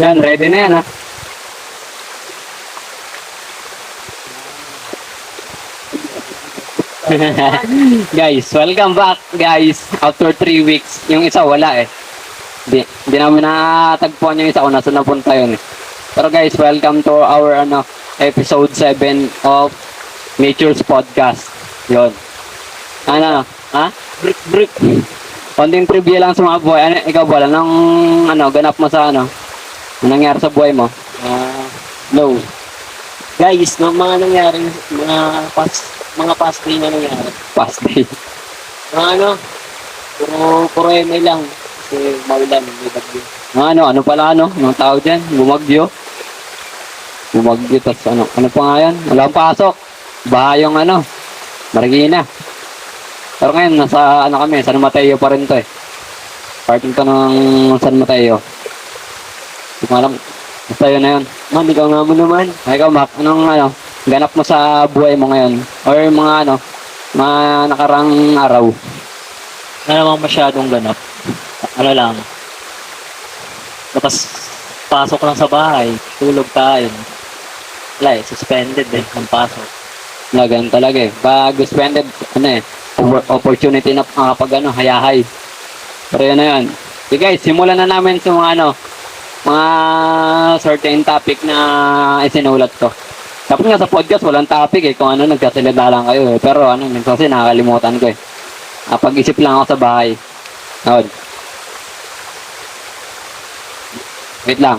Yan, ready na yan ha. Guys, welcome back guys. After 3 weeks, yung isa wala eh. Di namin natagpuan yung isa kung nasa napunta yun eh. Pero guys, welcome to our episode 7 of Nature's Podcast. Yun. Ha? Brick. Konting trivia lang sa mga buhay. Ikaw bola, ganap mo sa anong nangyari sa buhay mo? No. Guys, no, mga nangyari, mga past day na nangyari. Past day. Mga puro ML lang. Kasi maulan, may bagyo. Ano pala anong tawag dyan? Bumagyo, tas ano pa nga yan? Wala akong pasok. Baha yung Marikina. Pero ngayon, nasa kami, San Mateo pa rin to eh. Parting to ng San Mateo. Hindi ko alam. Basta yun na yun. Man, ikaw nga mo naman. Ay, ikaw, Mac, anong ganap mo sa buhay mo ngayon? Or mga nakarang araw? Wala namang masyadong ganap. Lang. Tapos, pasok lang sa bahay. Tulog kain. Wala suspended ng pasok. Ganun talaga eh. Pag suspended, opportunity na kapag hayahay. Pero yun na yun. Okay guys, simulan na namin sa mga certain topic na isinulat ko. Dapat nga sa podcast, walang topic eh. Kung nagkasalita lang kayo eh. Pero minsan kasi nakakalimutan ko eh. Pag-isip lang ako sa bahay. Noon. Wait lang.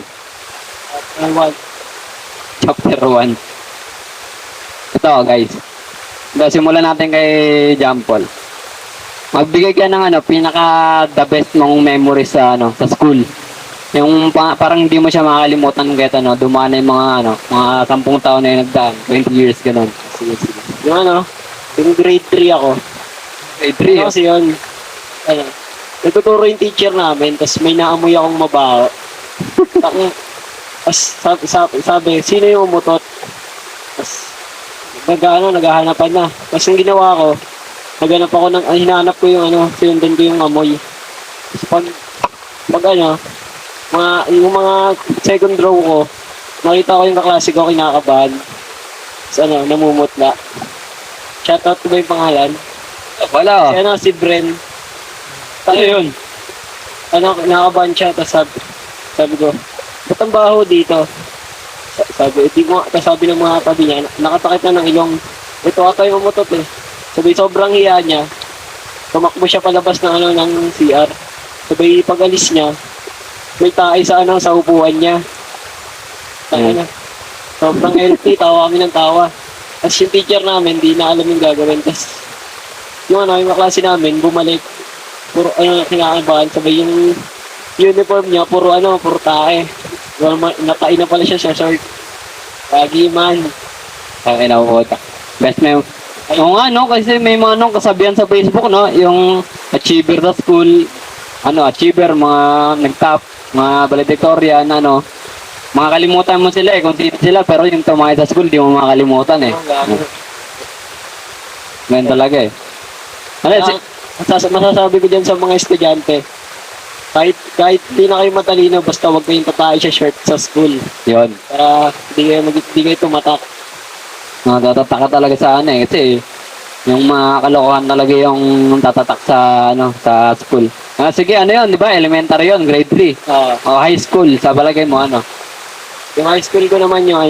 Chapter 1. Ito guys. Simulan natin kay Jampol. Magbigay ka ng pinaka the best mong memories sa school. Yung parang hindi mo siya makakalimutan kahit dumaan na yung mga 10 taon na yung nagdaan, 20 years ganun. Sige. Yung grade 3 ako. Grade 3 kasi yun, nagtuturo yung teacher namin, tapos may naamoy akong mabaho. Tapos sabi, sino yung umutot? Tapos naghahanapan na. Tapos yung ginawa ko, hinahanap ko yung sinundan ko yung amoy. Tapos yung mga second row ko, nakita ko yung kaklase ko kinakabahan. Tapos namumutla. Shoutout ko ba yung pangalan? Wala. Si Bren. Ano yun? Nakakabahan siya, tapos sabi ko, ba't ang baho dito? Sabi ng mga tabi niya, nakatakit na ng ilong. Ito ata yung umutot eh. Sabi, sobrang hiya niya. Tumakbo siya palabas ng CR. Sabi, pag-alis niya, may tae sa upuan niya. Sobrang healthy, tawa kami ng tawa. Tapos yung teacher namin, di na alam yung gagawin. Tapos yung kaklase namin, bumalik. Puro kinakabahan. Sabi yung uniform niya, puro tae. Natain na pala siya sa short. Pagi man. Ang inaukota. Best mem. Oo nga kasi may mga kasabihan sa Facebook yung achiever sa school, achiever, mga nag-top, mga valedictorian, makakalimutan mo sila kung sino sila, pero yung tumakay sa school, di mo makakalimutan eh. Ganyan talaga eh. Masasabi ko dyan sa mga estudyante, kahit di na kayo matalino, basta huwag kayong tatay sa shirt sa school. Yun. Para di kayo tumatak. Tatataka talaga sa kasi yung mga kalokohan talaga yung tatatak sa school. Sige, yun, di ba? Elementary yun, grade 3. O high school, sa palagay mo, Yung high school ko naman yung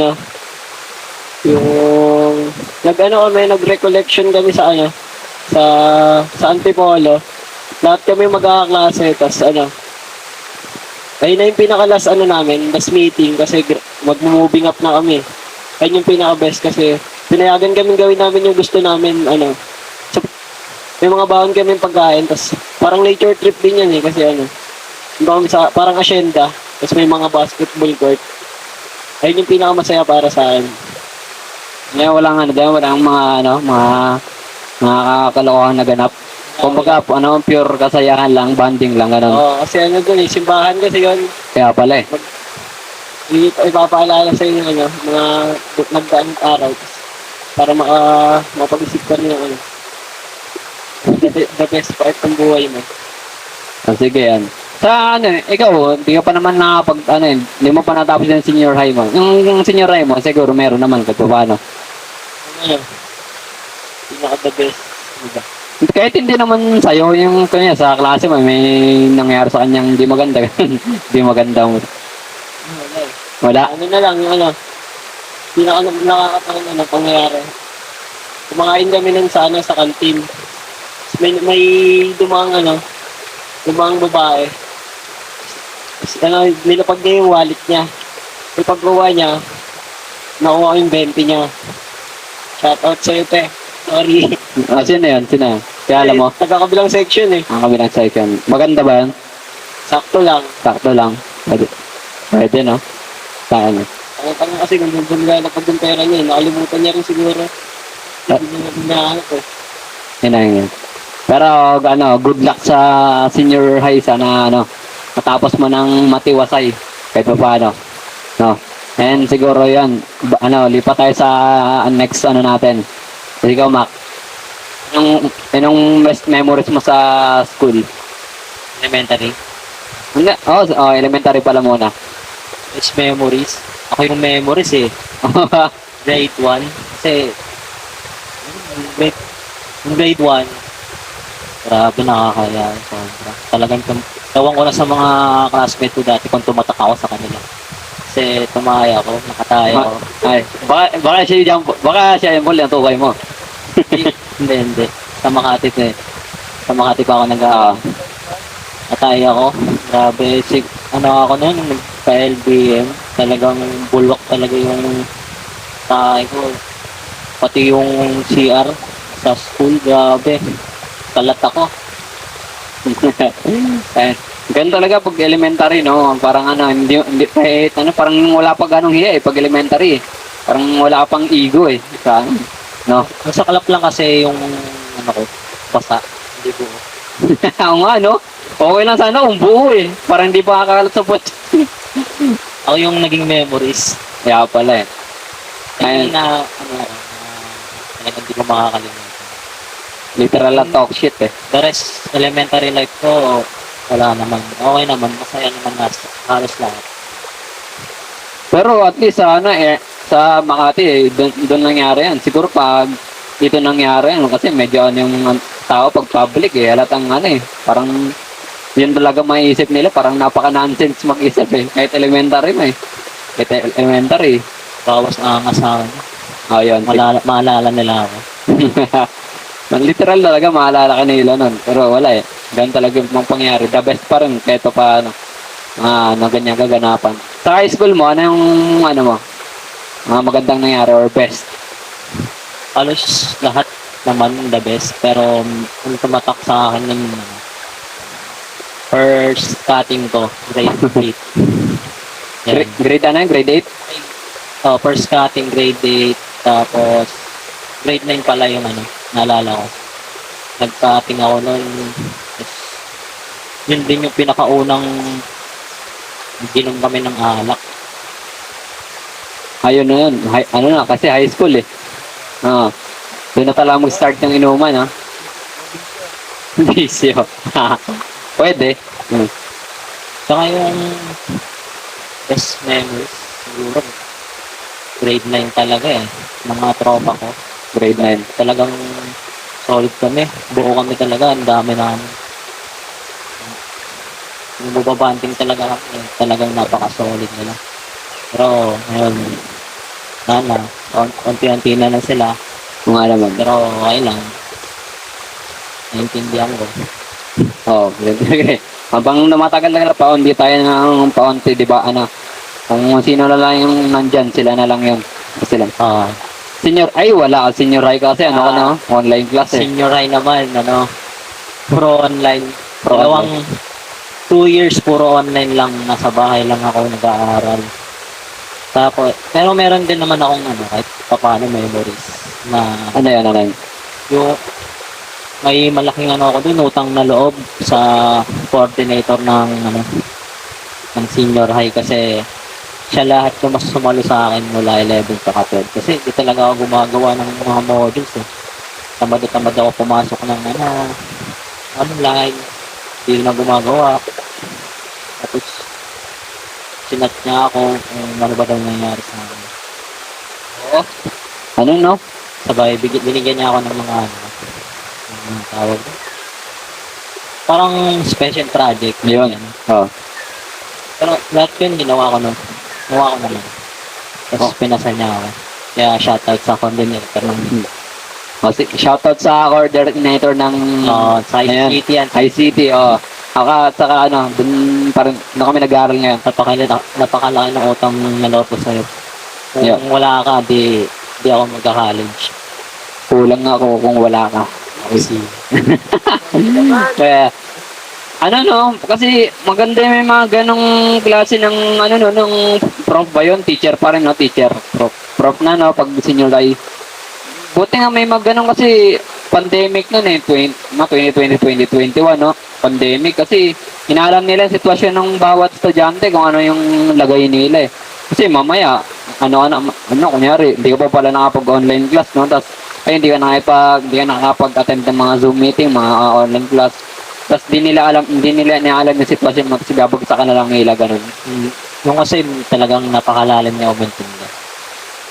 nag-recollection kami sa sa Antipolo. Lahat kami magkakaklase, tas ayun na yung pinaka-last namin, last meeting, kasi mag-moving up na kami. Ayun yung pinaka-best kasi pinayagan kami gawin namin yung gusto namin, so, may mga baon kami pagkain, tas parang nature trip din yan kasi parang asyenda, tas may mga basketball court. Ayun yung pinaka-masaya para sa akin. Walang mga kalokohan na ganap. Kumbaga, pure kasayahan lang, banding lang, gano'n. Oo, kasi simbahan kasi yun. Kaya pala eh. Ipapaalala sa inyo, mga nagdaang araw. Para mapag-isip ka rin ng the best part ng buhay mo. Sige yan. Sa ano, ikaw, hindi ka pa naman nakapag, ano hindi mo pa natapos yung senior high mo. Yung senior high mo, siguro meron naman kahit pa paano. Ano? Pinaka-the best. Diba? Kahit hindi naman sa'yo, yung kanya sa klase mo, may nangyari sa kanyang hindi maganda. Hindi maganda mo. Wala eh. Wala. Ano na lang, yung ano, pinaka nakakatawa na pangyayari. Kumakain kami nun sa ano, sa kantin. May dumang babae. Tapos, ano, nilapag niya yung wallet niya. Yung paggawa niya, nakuha ko yung 20 niya. Shoutout sa'yo, te. Sorry. Sino yun? Sino? Kaya alam mo, Taga-kabilang section eh. ang kabilang section. Maganda ba yun? Sakto lang. Sakto lang. Pwede. Pwede, no? Saan? Ang tanong kasi kung naglalapag yung pera niya, nakalimutan niya rin siguro. Hindi niya hinahanap eh. Yun na yun. Pero, ano, good luck sa senior high. Sana, ano, matapos mo ng matiwasay. Kahit pa paano. No? And siguro yan, lipat tayo sa next, natin. So, ikaw, Mac. Anong best memories mo sa school? Elementary. Hindi. Elementary pala muna. It's memories. Ako yung memories eh. Grade 1. Kasi, grade 1, grabe nakakaya. Sobra. Talagang, tawang ko na sa mga classmate ko dati kung tumatak ako sa kanila. Kasi tumaya ako, nakataya ako. Ay, baka siya yung ball yung tukay mo. Hindi. Sa Makati to eh. Sa Makati pa ako nataya ako. Grabe, ako noon, nagpa-LBM. Talagang bulwak talaga yung tayo ko. Pati yung CR sa school, grabe. Kalat ako. Ganun talaga pag elementary, no? Parang hindi kahit parang wala pa ganong hiya pag elementary. Parang wala ka pang ego no? Masaklap lang kasi yung basa. Hindi buo. Oo nga, no? Okay lang sana kung buo Parang hindi pa kakalat sa pot. Ako yung naging memories. Kaya pala Ay, talagang hindi ko makakalimutan. Literal na talk shit The rest, elementary life ko, wala naman. Okay naman, masaya naman halos lahat. Pero at least sa Makati doon nangyari yan. Siguro pag dito nangyari yan kasi medyo yung tao pag public halatang parang yun talaga maiisip nila, parang napaka-nonsense mag-isip kahit elementary mo kahit elementary. Bawas angas sa akin. Ayun. Maalala nila ako. Literal talaga maalala ka nila nun. Pero wala Ganun talaga yung pangyari. The best pa rin kahit paano. Ganyan kaganapan. Sa high school mo, ano yung mo? Magandang nangyari or best? Halos lahat naman the best. Pero kung tumatak sa akin yung first cutting ko, grade 8. Grade Grade 8? First cutting, grade 8. Tapos, grade 9 pala yung naalala ko. Nag-cutting ako noon. Yun din yung pinakaunang ginom kami ng alak. Ayun na yun. Kasi high school doon na talaga mag-start ng inuman Bisyo. Pwede. Saka yung best memories, siguro, grade 9 talaga mga tropa ko. Grade 9. Talagang solid kami. Buo kami talaga. Ang dami namin. Yung bubabanting talaga kami. Talagang napaka-solid nila. Pero, ngayon, unti-unti na sila. Kung alam mo. Pero, okay lang. Naintindihan ko. Okay. Habang namatagal na paunti tayo ng paunti, di ba? Kung sino na lang yung nandyan, sila na lang yun. Sila. Senior, wala. Senior high kasi, online class Senior high naman, puro online. Dalawang 2 years, puro online lang. Nasa bahay lang ako nag-aaral. Tapos, pero meron din naman akong kahit paano memories. Na, ano yan? Yung, may malaking ako dun, utang na loob sa coordinator ng senior high kasi siya lahat yung mas sumalo sa akin mula 11 sa 12 kasi hindi talaga ako gumagawa ng mga modules tamad ako pumasok ng online, hindi na gumagawa Tapos, sinat niya ako kung ano ba daw nangyari sa akin. Oo. Ano, no? Sabay, binigyan niya ako ng mga ano, ng mga tawag. Parang special project. Yun. Ganyan. Oo. Pero lahat yun, ginawa ko nun. Ginawa ko naman. Tapos pinasa niya ako. Kaya shoutout sa coordinator ng Shoutout sa coordinator ng sa ICT yan. ICT, oh. At saka ano, dun pa rin, na kami nag-aaral ngayon. Napakalaki ng utang na loob ko sa'yo. Kung Yeah. wala ka, di ako magka-college. Kulang ako kung wala ka. Kasi, Kaya, ano no, kasi maganda yung may mga ganong klase ng, ano no, ng prof ba yun? Teacher pa rin, no? Teacher, prof na, no? Pag senior high. Buti nga may mga ganun kasi pandemic nun eh, 2020, 2021, no? Pandemic kasi inaalam nila yung sitwasyon ng bawat estudyante kung ano yung lagay nila eh. Kasi mamaya, kunyari, hindi ka pa pala nakapag-online class, no? Tapos, ay, hindi ka nakakapag-attend ng mga Zoom meeting, mga online class. Tapos, hindi nila inaalam yung sitwasyon mo, kasi babagsakan na lang nila, ganun. yung kasi talagang napakalalim niya umuntin niya.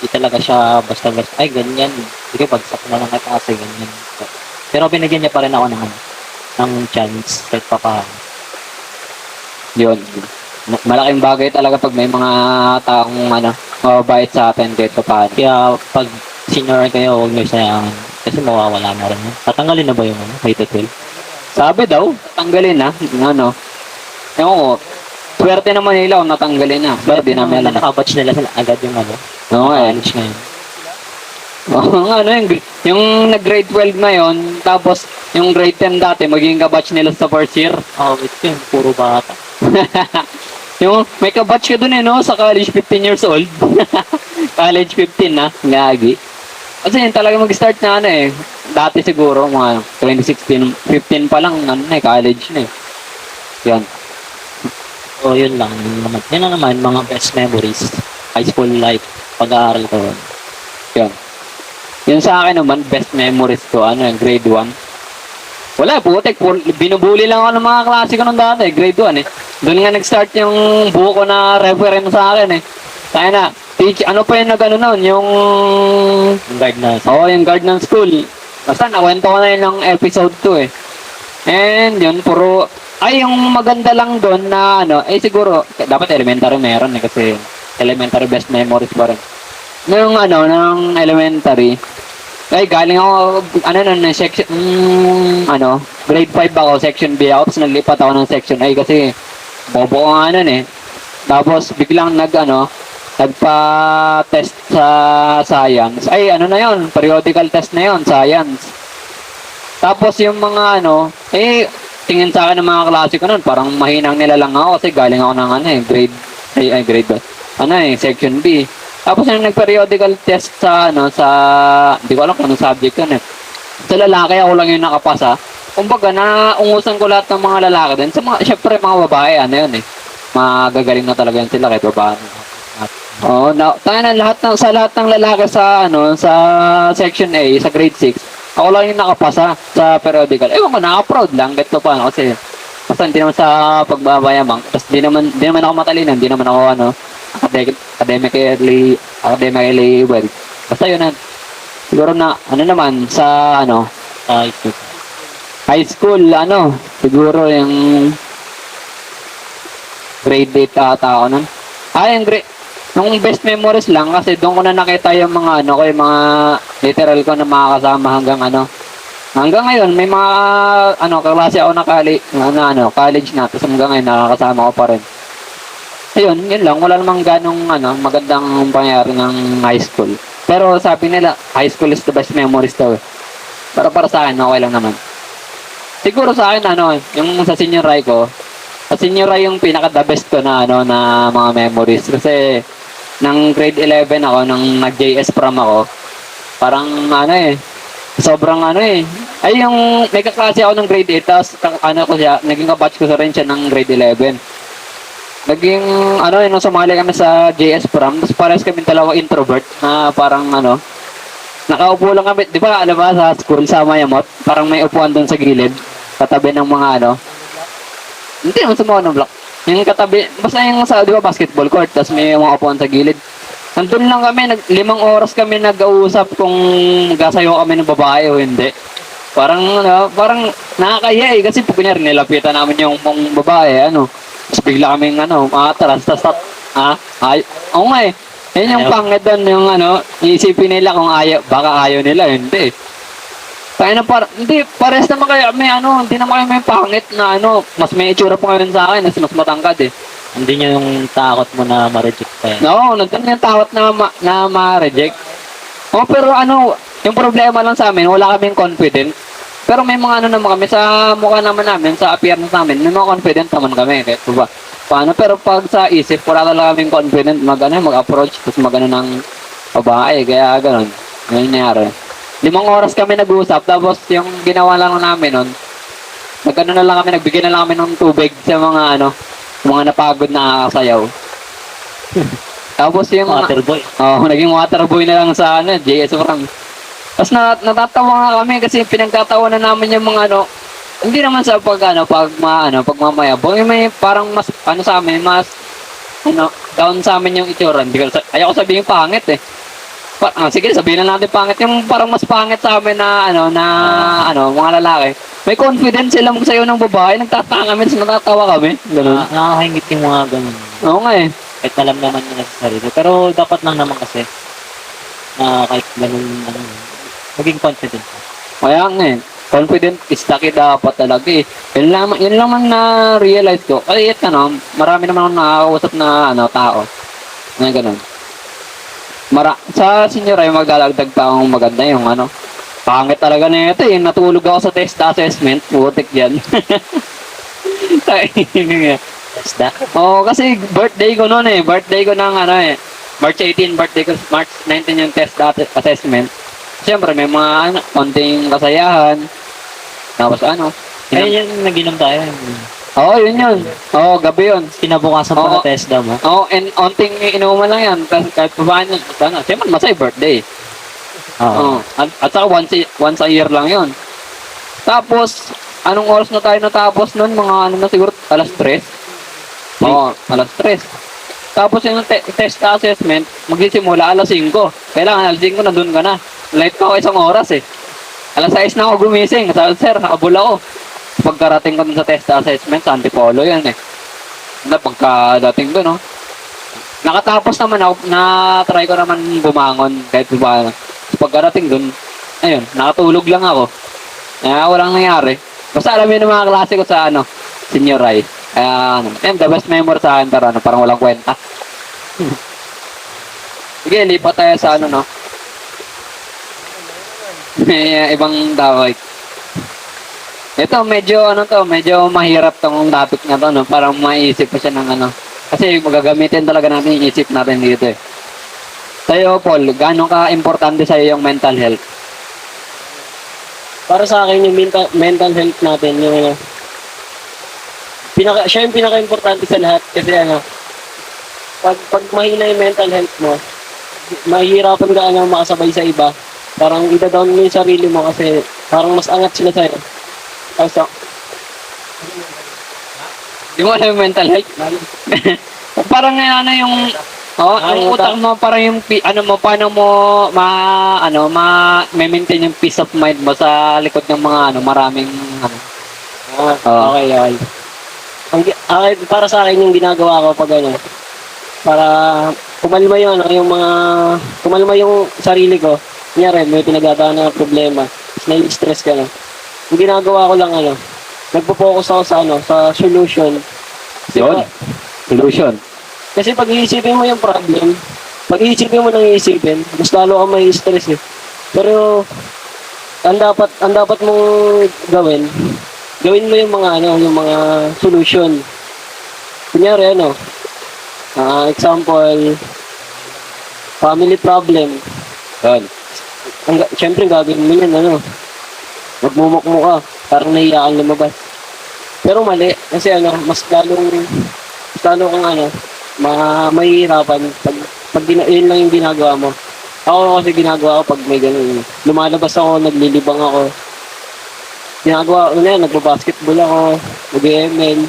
Hindi talaga siya basta-basta, ay ganyan, sige, bagsak na lang at kasi ganyan. Pero binigyan niya pa rin ako ng chance, kahit pa paano. Yun. Malaking bagay talaga pag may mga taong mababait sa atin kahit pa paano. Kaya pag senior kayo, huwag niyo sayangin. Kasi mawawala na rin yun. Tatanggalin na ba yung K to 12? Sabi daw, tanggalin na. Ewan ko, swerte naman nila kung natanggalin na. Pero di namin alam. Nakabatch nila agad yung Oo eh. college ngayon. Yung nag-grade 12 ngayon, tapos yung grade 10 dati, magiging kabatch nila sa first year. Oh, wait yun, puro bata. Yung may kabatch ka dun no, sa college 15 years old. College 15 na, ngagi. Kasi yun talaga mag-start na dati siguro, mga 2016, 15 pa lang, college na eh. Yan. So, yun lang. Yun lang naman, mga best memories. High school life, pag-aaral ko. Yan. Yun sa akin naman, best memories ko, grade 1. Wala, putik. Binubuli lang ako ng mga klase ko nung dati, grade 1 eh. Doon nga nag-start yung buko na reference sa akin eh. Kaya na, ano pa yung nag-ano nun, yung guard na. yung guard ng school. Basta nakwento ko na yun ng episode 2 eh. And yun, yung maganda lang doon na siguro, dapat elementary meron eh, kasi elementary best memories pa rin. Nung ng elementary, galing ako, section, grade 5 ako, section B ako, tapos naglipat ako ng section A kasi bobo ko nga nun eh. Tapos biglang nagpa-test sa science. Na yun, periodical test na yun, science. Tapos yung mga tingin sa akin ng mga klase ko nun, parang mahinang nila lang ako kasi galing ako ng grade section B. Tapos yung nag-periodical test sa hindi ko alam kung anong subject yun eh. Sa lalaki, ako lang yung nakapasa. Kumbaga, naungusan ko lahat ng mga lalaki din. Syempre, mga babae, yun eh. Magagaling na talaga yun sila kahit babae. Oo, sa lahat ng lalaki sa section A, sa grade 6, ako lang yung nakapasa sa periodical. Ewan ko, naka-proud lang kahit paano kasi basta hindi naman sa pagbabayamang. Tapos di naman ako matalino, hindi naman ako academically well. Basta yun siguro na naman sa high school siguro yung grade 8 ata ako nun. Yung nung best memories lang kasi doon ko na nakita yung mga yung mga literal ko na mga kasama hanggang ngayon may mga kaklase ako na college na tapos hanggang ngayon nakakasama ko pa rin. Ayun, yun lang. Wala namang ganong magandang pangyayari ng high school. Pero sabi nila, high school is the best memories daw eh. Pero para sa akin, okay lang naman. Siguro sa akin, yung sa senior high ko, sa senior high yung pinaka-the best ko na mga memories. Kasi, nang grade 11 ako, nang nag-JS prom ako, parang sobrang ay yung may kaklase ako ng grade 8, tapos naging kabatch ko sa rin siya ng grade 11. Naging, nung sumali kami sa JS prom, tapos parehas kami dalawa introvert na parang nakaupo lang kami, di ba, alam ba, sa school sa Mayamot, parang may upuan doon sa gilid, katabi ng mga hindi naman sa monoblock. Yung katabi, basta yung sa, di ba, basketball court, tapos may mga upuan sa gilid. Nandun lang kami, 5 oras kami nag-uusap kung gasayo kami ng babae o hindi. Parang, ano, parang nakakaya eh, kasi pag kunyari nilapitan namin yung mong babae, ano, tapos bigla kaming, ano, atras, oo nga eh. Yan yung Ayaw. pangit doon, yung ano, iisipin nila kung baka ayaw nila, hindi eh. Kaya na hindi, pares naman kayo, may ano, hindi naman kayo may pangit na ano, mas may itsura pa kayo sa akin, mas matangkad eh. Hindi niya yung takot mo na ma-reject pa yan. No, nandun yung takot na ma-reject. Oh, pero ano, yung problema lang sa amin, wala kaming confident. Pero may mga ano naman kami, sa mukha naman namin, sa appearance namin, may mga confident naman kami. Kaya diba? Paano? Pero pag sa isip, wala talaga kaming confident mag-approach, tapos mag-ano ng babae. Kaya ganun. Ganun nangyari. 5 oras kami nag-usap, tapos yung ginawa lang namin nun, nag-ano na lang kami, nagbigay na lang kami ng tubig sa mga ano, mga napagod na sayaw. Tapos yung Waterboy. naging waterboy na lang sa ano, JS Orang. Tapos natatawa nga kami kasi pinagtatawanan namin yung mga ano, hindi naman sa pagmamayabang, yung may parang mas ano sa amin, mas ano, down sa amin yung itsura. Ayoko sabihin pangit eh. Sige, sabihin na natin pangit. Yung parang mas pangit sa amin na mga lalaki. May confidence sila magsayo ng babae, nagtataka kami, natatawa kami. Ganun. Nakakahingit yung mga ganun. Oo nga eh. Kahit alam naman nila sa sarili. Pero dapat lang naman kasi na kahit ganun, ano, maging confident. Kaya nga eh. Confident is the key dapat talaga eh. Yun lang man na-realize ko. Kasi marami naman akong nakakausap na tao. Na ganun. Sa senior ay maglalagdag pa akong maganda yung pangit talaga na ito eh. Natulog ako sa test assessment. Putik yan. That's that. Oo, kasi birthday ko noon eh. Birthday ko ng March 18, birthday ko, March 19 yung test assessment. Siyempre, may mga konting kasayahan. Tapos Kaya yan, naginom tayo. Oo, yun. Oo, gabi yun. Kinabukasan pa na test daw mo. Oo, and onting inuman lang yan. Kahit pa paano, siyempre, masay birthday. Oo. At saka once a year lang yun. Tapos, anong oras na tayo natapos nun? Mga siguro, alas 3. Oo, alas 3. Tapos yung test assessment, magsisimula alas 5. Kailangan alas 5 nandun ka na. Late pa ako 1 oras eh. Alas 6 na ako gumising. Sabi, sir, habol ako. Pagkarating ko dun sa test assessment, sa Antipolo yan eh. Pagkadating dun, nakatapos naman ako, na-try ko naman bumangon kahit ba. Pagkarating dun, ayun, nakatulog lang ako. Walang nangyari. Basta alam yun ng mga klase ko sa senior high. The best memory sa akin, pero parang walang kwenta. Sige, lipat tayo sa may ibang tawag. Ito, medyo mahirap tong topic na to, parang maiisip pa siya ng kasi magagamitin talaga natin yung isip natin dito eh. Sa'yo, Paul, gaano ka importante sa'yo yung mental health? Para sa akin, yung mental health natin, yung siya yung pinaka-importante sa lahat kasi pag mahina yung mental health mo, mahihirapan ka makasabay sa iba. Parang ida-down mo yung sarili mo kasi parang mas angat sila sa'yo. Di mo alam yung mental health? Parang yung ang utak mo, parang yung paano mo ma-maintain yung peace of mind mo sa likod ng mga maraming Okay. Para sa akin yung ginagawa ko pag para kumalma kumalma yung sarili ko. Kunyari, may pinagdadaan na problema, na-stress ka na. Yung ginagawa ko lang nagpo-focus ako sa solution. Yun. Solution. Kasi pag iisipin mo yung problem, pag iisipin mo nang iisipin, mas lalo ka may stress eh. Pero ang dapat mong gawin mo yung mga solution. Kunyari example, family problem. Yun. Siyempre gagawin mo yan magmumukmo ka, parang nahiya kang lumabas. Pero mali, kasi mas lalo kang mahihirapan pag yun lang yung ginagawa mo. Ako kasi ginagawa ko pag may ganun. Lumalabas ako, naglilibang ako. Ginagawa ko na yan, nagbabasketball ako, nag-ML.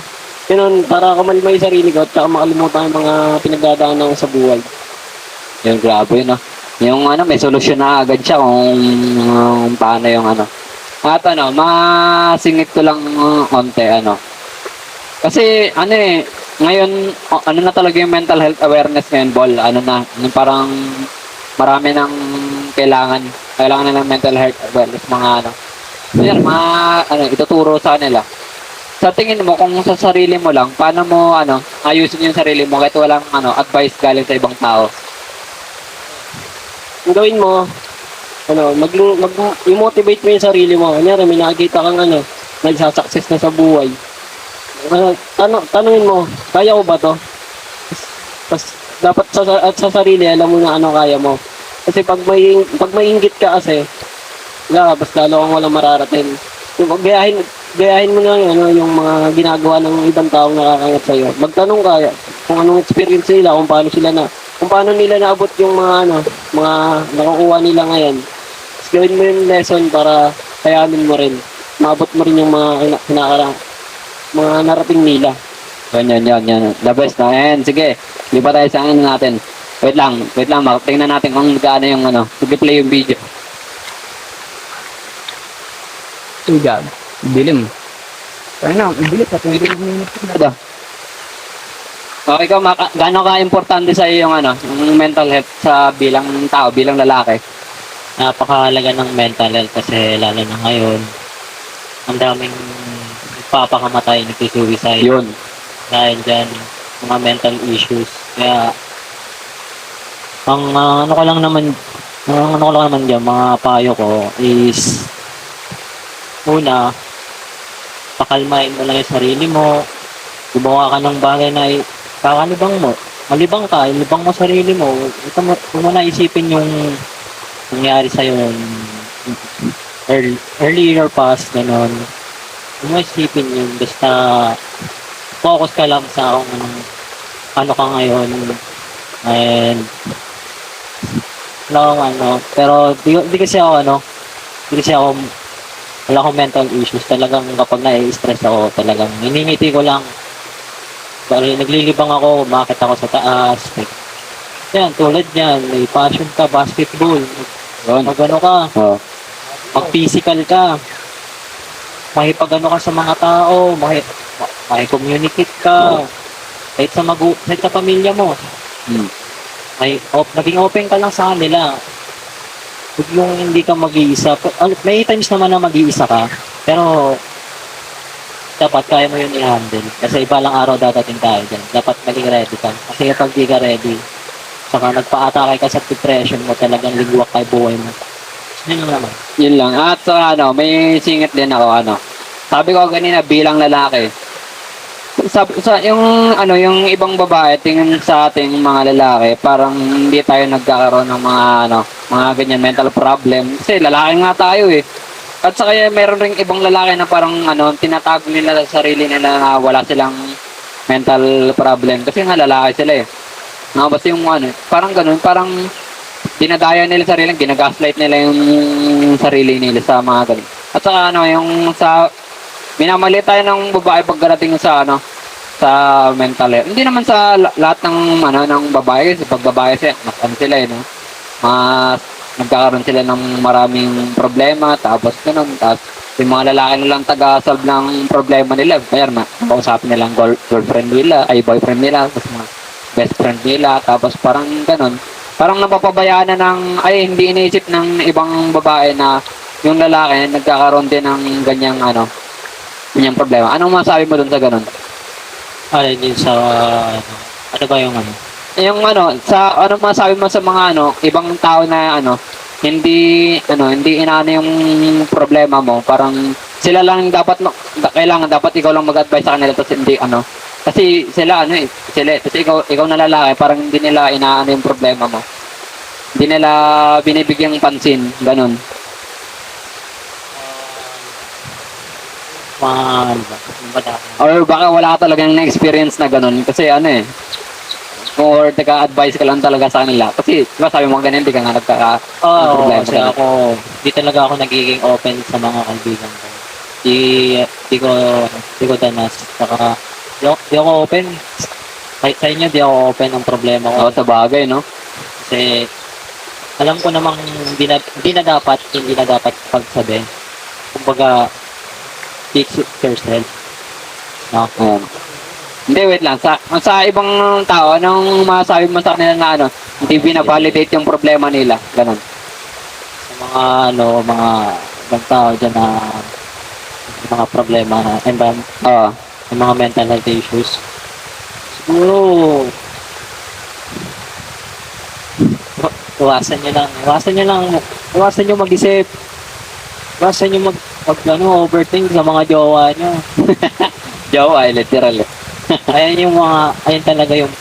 Ganun, para kamalmay yung sarili ko at saka makalimutan yung mga pinagdadaanan ko sa buhay. Yung grabe, no? Yung ano, may solusyon na agad siya kung paano yung ano. At ano, masingit ko lang konti, ano. Kasi, ano eh, ngayon, ano na talaga yung mental health awareness ngayon, Bol. Ano na, yung parang marami ng kailangan na ng mental health awareness, mga ano. So yan, mga, ano, ituturo sa kanila. Sa tingin mo, kung sa sarili mo lang, paano mo, ano, ayusin yung sarili mo kahit walang, ano, advice galing sa ibang tao? Ang gawin mo, ano, i-motivate mo yung sarili mo. Kanyari, may nakikita kang ano, nagsasucess na sa buhay. Tanungin mo, kaya ko ba to? Tapos, dapat sa sarili, alam mo na ano kaya mo. Kasi pag may inggit ka kasi, mas lalo kang walang mararating. Yung gayahin mo na yung, ano, yung mga ginagawa ng ibang taong nakakangat sa'yo. Magtanong ka kung anong experience nila, kung paano nila naabot yung mga nakukuha nila ngayon. Tapos gawin mo yung lesson para kayanin mo rin. Maabot mo rin yung mga mga narating nila. Yan. The best na. And sige, lipat tayo sa ano natin. Wait lang, tingnan natin kung gaano yung ano, mag-play yung video. Oh God, dilim. Kaya na, bilis at hindi minutes na. Okay, gaano ka-importante sa iyo yung ano, yung mental health sa bilang tao, bilang lalaki? Napakahalaga ng mental health kasi lalo na ngayon, ang daming nagpapakamatay, nagsusuicide Yun. dahil dyan, mga mental issues. Kaya, ano ko lang naman dyan, mga payo ko is, una, pakalmain mo lang yung sarili mo, gumawa ka ng bagay na kakalibang mo. Malibang ka, ilibang mo sarili mo. Huwag mo na isipin yung nangyari sa'yo earlier past, gano'n. Huwag mo isipin yun. Basta focus ka lang sa kung ano ka ngayon. And pero di kasi ako wala akong mental issues. Talagang kapag nai-stress ako, talagang niningiti ko lang. Naglilibang ako, umakit ako sa taas. Yan, tulad yan, may passion ka, basketball. Yun. Mag-ano ka, Oh. mag-physical ka. Makipag-ano ka sa mga tao, makipag-communicate ka. Kahit sa pamilya mo. Hmm. Naging open ka lang sa kanila. Huwag yung hindi ka mag-iisa. May times naman na mag-iisa ka, pero dapat kaya mo yun i-handle. Kasi iba lang araw dadating tayo dyan. Dapat maging ready ka. Kasi kapag di ka ready, saka nagpa-atake ka sa depression mo, talagang ligwak kay buhay mo. Yun lang naman. Yun lang. At sa ano, may singit din ako, ano. Sabi ko kanina, bilang lalaki. Yung ibang babae, tingin sa ating mga lalaki, parang hindi tayo nagkakaroon ng mga ganyan mental problem. Kasi lalaki nga tayo eh. At saka meron ring ibang lalaki na parang tinatago nila sa sarili nila na wala silang mental problem. Kasi nga lalaki sila eh. Basta yung parang ganun, parang dinadaya nila sarili, ginagaslight nila yung sarili nila sa mga ganun. At saka minamali tayo ng babae pagdating sa mental health. Hindi naman sa lahat ng babae, kasi pag babae sila no. Mas nagkakaroon sila ng maraming problema, tapos yung mga lalaki na lang taga-solve ng problema nila, kaya kausapin nila ang girlfriend nila, ay boyfriend nila, tapos mga best friend nila, tapos parang ganun. Parang napapabayaan na hindi iniisip ng ibang babae na yung lalaki nagkakaroon din ng ganyang problema. Anong masabi mo dun sa ganun? Din sa, ano ba yung ano? Yung masabi mo sa mga ibang tao na hindi inaano yung problema mo, parang sila lang dapat ikaw lang mag-advise sa kanila, tapos hindi kasi kasi ikaw na lalaki, parang hindi nila inaano yung problema mo, hindi nila binibigyang pansin, ganun. Or baka wala ka talagang na-experience na ganun, kasi or taga-advise ka lang talaga sa kanila. Kasi, diba sabi mo ganyan, hindi ka nga problema. Kasi di talaga ako nagiging open sa mga kaibigan ko. Di ko danas. Saka, Di ako open. Kahit sa inyo, di ako open ang problema ko. Oo, sa bagay, no? Kasi alam ko namang hindi na dapat pagsabihin. Kumbaga, fix it yourself. No? Ayan. Hindi, wait lang. Sa ibang tao, anong masasabi mo sa kanila na ano, hindi binabalidate yung problema nila? Ganon. Sa mga, mga ibang tao dyan na may mga problema, Oo. may mga mental health issues. Siguro, iwasan nyo mag-isip. Iwasan nyo overthink sa mga jowa nyo. Jowa, literal. Ayan talaga yung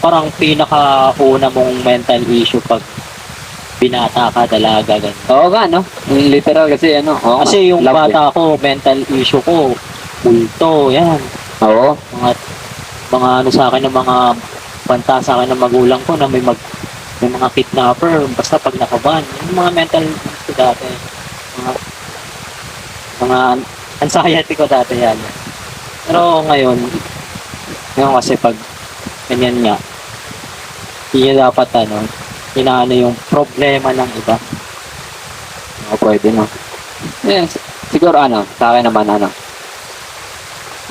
parang pinakauna mong mental issue pag binata ka, dalaga, ganun. Oo nga, no? Yung literal kasi, ano, oo nga. Kasi yung Love bata ko, mental issue ko, kulto, yan. eh. Oo. Mga ano sa akin ng mga banta sa akin ng magulang ko na may mga kidnapper, basta pag nakaban. Yung mga mental issue dati. Mga anxiety ko dati yan. Pero ngayon kasi pag ganyan nga, hindi niya dapat inaano yung problema ng iba. Oo, pwede, no? Yes. Siguro, sa akin naman,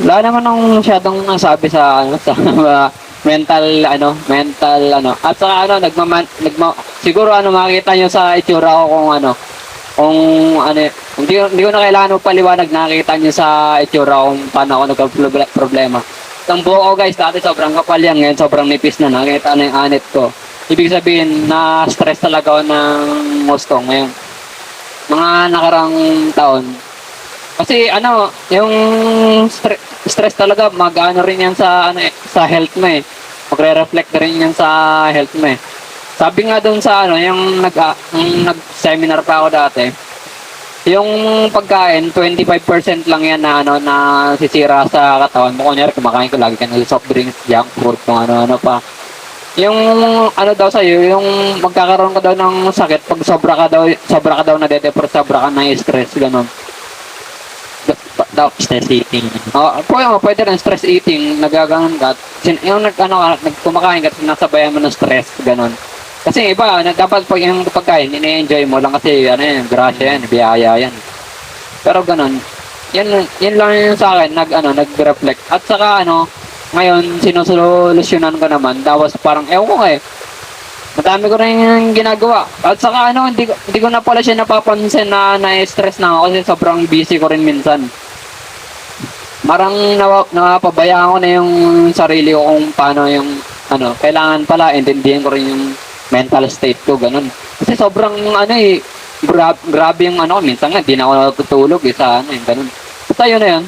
wala naman nung masyadong nasabi sa, sa mental, at saka, siguro, makikita nyo sa itsura ko kung hindi ko na kailangan paliwanag, nakikita nyo sa itsura kung paano ako nagka-problema. Ang buho ko, guys, dati sobrang kapal yan, ngayon sobrang nipis na, nakikita na yung anit ko. Ibig sabihin, na-stress talaga ako ng gusto ngayon. Mga nakarang taon. Kasi yung stress talaga, mag-ano rin yan sa health mo eh. Magre-reflect rin yan sa health mo eh. Sabi nga doon sa yung nag-seminar pa ako dati, yung pagkain, 25% lang yan na na sisira sa katawan mo. Kunyari, kumakain ko lagi ka ng soft drinks, junk food, kung ano-ano pa. Yung daw sa'yo, yung magkakaroon ka daw ng sakit pag sobra ka daw nade-depress, sobra ka na stress, ganun. Stress eating. Pwede rin stress eating, nagaganon ka. Yung kumakain ka, nasabayan mo ng stress, ganun. Kasi iba, dapat pag yung pagkain, ini-enjoy mo lang kasi grasya yan, biyaya yan. Pero ganun, yan lang yun sa akin, nag-reflect. At saka ngayon, sinusolusyonan ko naman. Tapos parang, ewan ko madami ko rin yung ginagawa. At saka hindi ko na pala siya napapansin na na-stress na ako kasi sobrang busy ko rin minsan. Marang napabayaan ko na yung sarili ko kung paano yung, kailangan pala, intindihin ko rin yung mental state ko, ganun. Kasi sobrang, grabe yung minsan nga, di na ako natutulog, sa ganun. Basta yun na yun.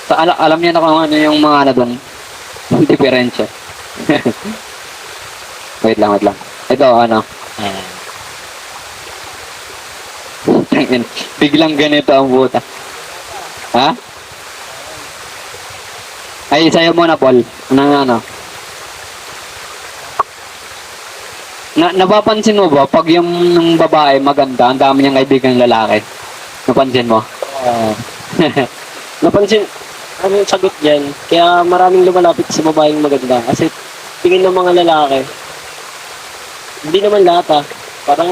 Alam niya na kung yung mga doon. Diferensya. Wait lang. Ito, biglang ganito ang buta. Ha? Ay, sa'yo muna, Paul. Napapansin mo ba, pag yung babae maganda, ang dami niyang kaibigang lalaki? Napansin mo? Napansin, yung sagot dyan, kaya maraming lumalapit sa babaeng maganda. Kasi tingin ng mga lalaki, hindi naman lahat parang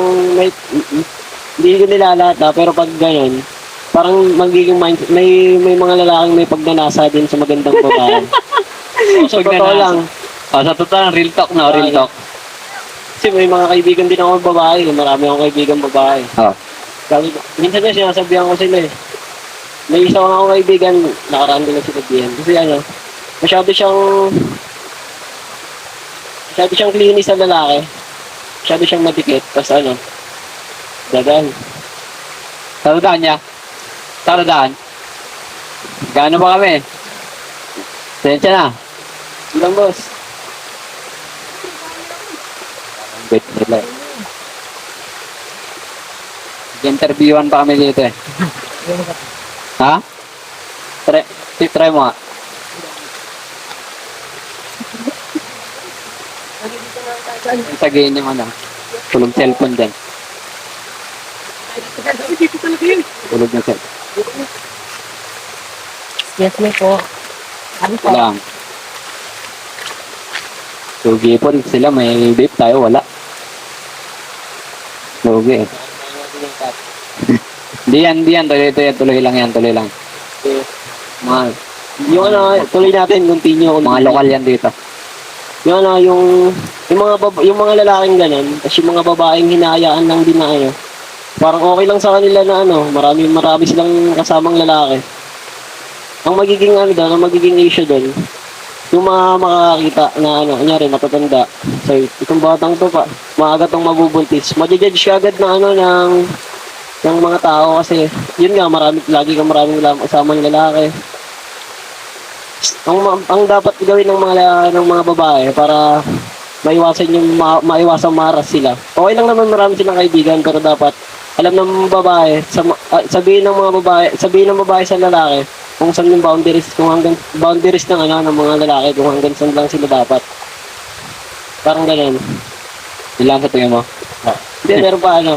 hindi ko nila lahat pero pag ganyan, parang magiging mindset, may mga lalaking may pagnanasa din sa magandang babae. So, totoo lang. Sa totoo lang, real talk na, real talk. Kasi may mga kaibigan din ako babae, marami akong kaibigan babae. Minsan nga sinasabihan ko sila May isa akong kaibigan, nakaraan din na sinabihan. Kasi masyado siyang klinis sa lalaki. Masyado siyang madikit. Tapos dadan. Taradaan niya? Taradaan? Gaano ba kami? Sensya na. Ilang boss? Wait nila interviewan pa kami dito Ha? Try mo nga. Sagihin yung tulog cellphone dyan. Tulog na cellphone. Yes, may po. Ano po? Lang. Lugi po sila, may vape tayo, wala. Lugi eh. Di yan, tuloy lang yan, tuloy lang. Mga, Yung ano, tuloy natin, continue. mga lokal yan dito. Yung ano, yung mga lalaking ganun, tapos yung mga babaeng hinahayaan lang din na ano, parang okay lang sa kanila na ano, marami silang kasamang lalaki. Ang magiging ano doon, ang magiging issue doon, yung mga makakakita na ano, kunyari matatanda. So, itong batang to pa, maaga tong mabubuntis. Madijudge ka agad na ano ng mga tao kasi yun nga, lagi kang maraming kasamang lalaki. Ang dapat gawin ng mga babae para maiwasan yung maiwasang maras sila. Okay lang naman marami silang kaibigan pero dapat alam ng babae, sabihin ng babae sa lalaki kung saan yung boundaries, kung hanggang boundaries ng ano ng mga lalaki, kung hanggang saan lang sila dapat. Parang ganun. Ilan sa tingin mo? Hindi, meron pa ano.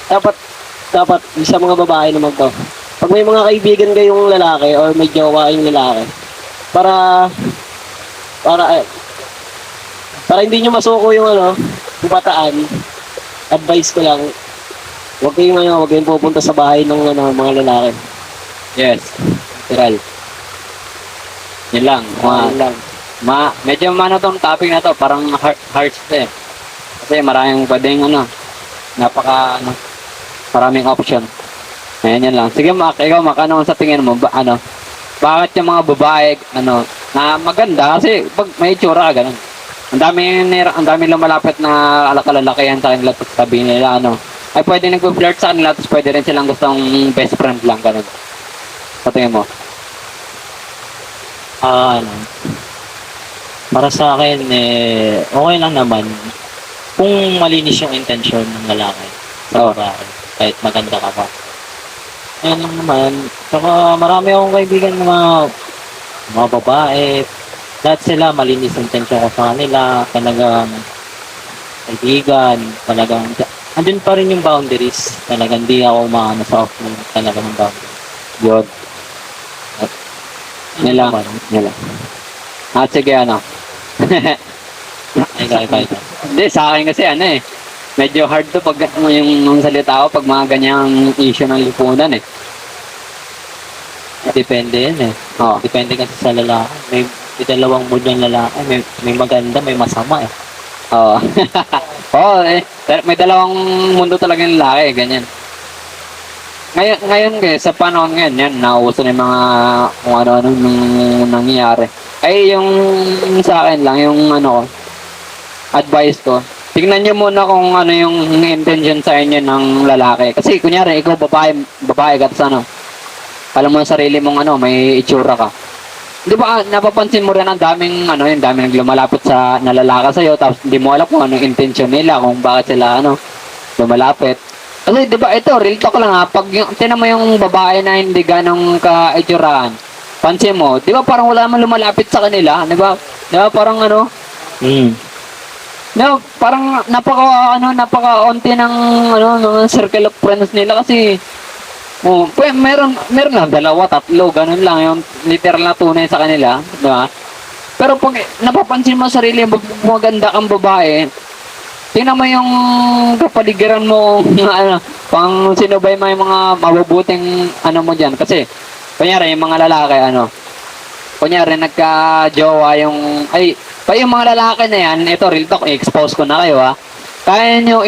Dapat sa mga babae naman to. Pag may mga kaibigan kayong lalaki or may jowa yung lalaki, para hindi nyo masuko yung ano, yung bataan, advice ko lang, huwag kayong pupunta sa bahay ng ano, mga lalaki. Yes, literal. Yun lang. Yun lang. Medyo tong topic na to, parang hearts to eh. Kasi maraming pwedeng maraming option. Ayan, yan lang. Sige, ikaw, ano sa tingin mo, bakit yung mga babae, na maganda, kasi pag may itsura ka, ganun. Ang dami lumalapit na kalalakihan sa kanila, tapos sabihin nila, ay pwede nag-flirt sa kanila, tapos pwede rin silang gustong best friend lang, ganun. Sa tingin mo? Para sa akin, okay lang naman kung malinis yung intention ng lalaki sa Oo. babae, kahit maganda ka pa. Ayan lang naman. Saka marami akong kaibigan ng mga babae. Lahat sila malinis ang intention ko sa kanila. Talagang kaibigan. Talagang andun pa rin yung boundaries. Talagang di ako maano sa off talaga ng boundaries. Yun. Yan lang. naman. Yan lang. At sige, Ikaw. Hindi, sa akin kasi medyo hard to pag yung salita ko pag mga ganyang issue ng lipunan eh. Depende yan eh. Oo. Depende kasi sa lalaki. May dalawang mood yung lalaki. May maganda, may masama eh. Oo. Oo, may dalawang mundo talaga yung lalaki, ganyan. Ngayon sa panahon ngayon, yan, nauuso na yung mga kung ano-ano nung nangyayari. Ay, yung sa akin lang, yung advice ko, tignan nyo muna kung ano yung intention sa inyo ng lalaki. Kasi, kunyari, ikaw babae ka, tapos alam mo sa sarili mong may itsura ka. Di ba, napapansin mo rin ang daming, yung daming naglumalapit sa nalalaka sa'yo, tapos hindi mo alam kung anong intention nila, kung bakit sila, lumalapit. Kasi, di ba, ito, real talk lang pag tinan mo yung babae na hindi ganong ka-itsuraan, pansin mo, di ba, parang wala man lumalapit sa kanila, di ba, parang no, parang napaka-onti ng ng circle of friends nila kasi meron lang dalawa, tatlo, ganun lang yung literal na tunay sa kanila, di ba? Pero pag napapansin mo sarili, maganda kang babae, tingnan mo yung kapaligiran mo, pang sino ba yung mga mabubuting mo dyan. Kasi, kunyari, yung mga lalaki, kunyari, nagka-jowa yung mga lalaki na yan, ito, real talk, i-expose ko na kayo, kaya nyo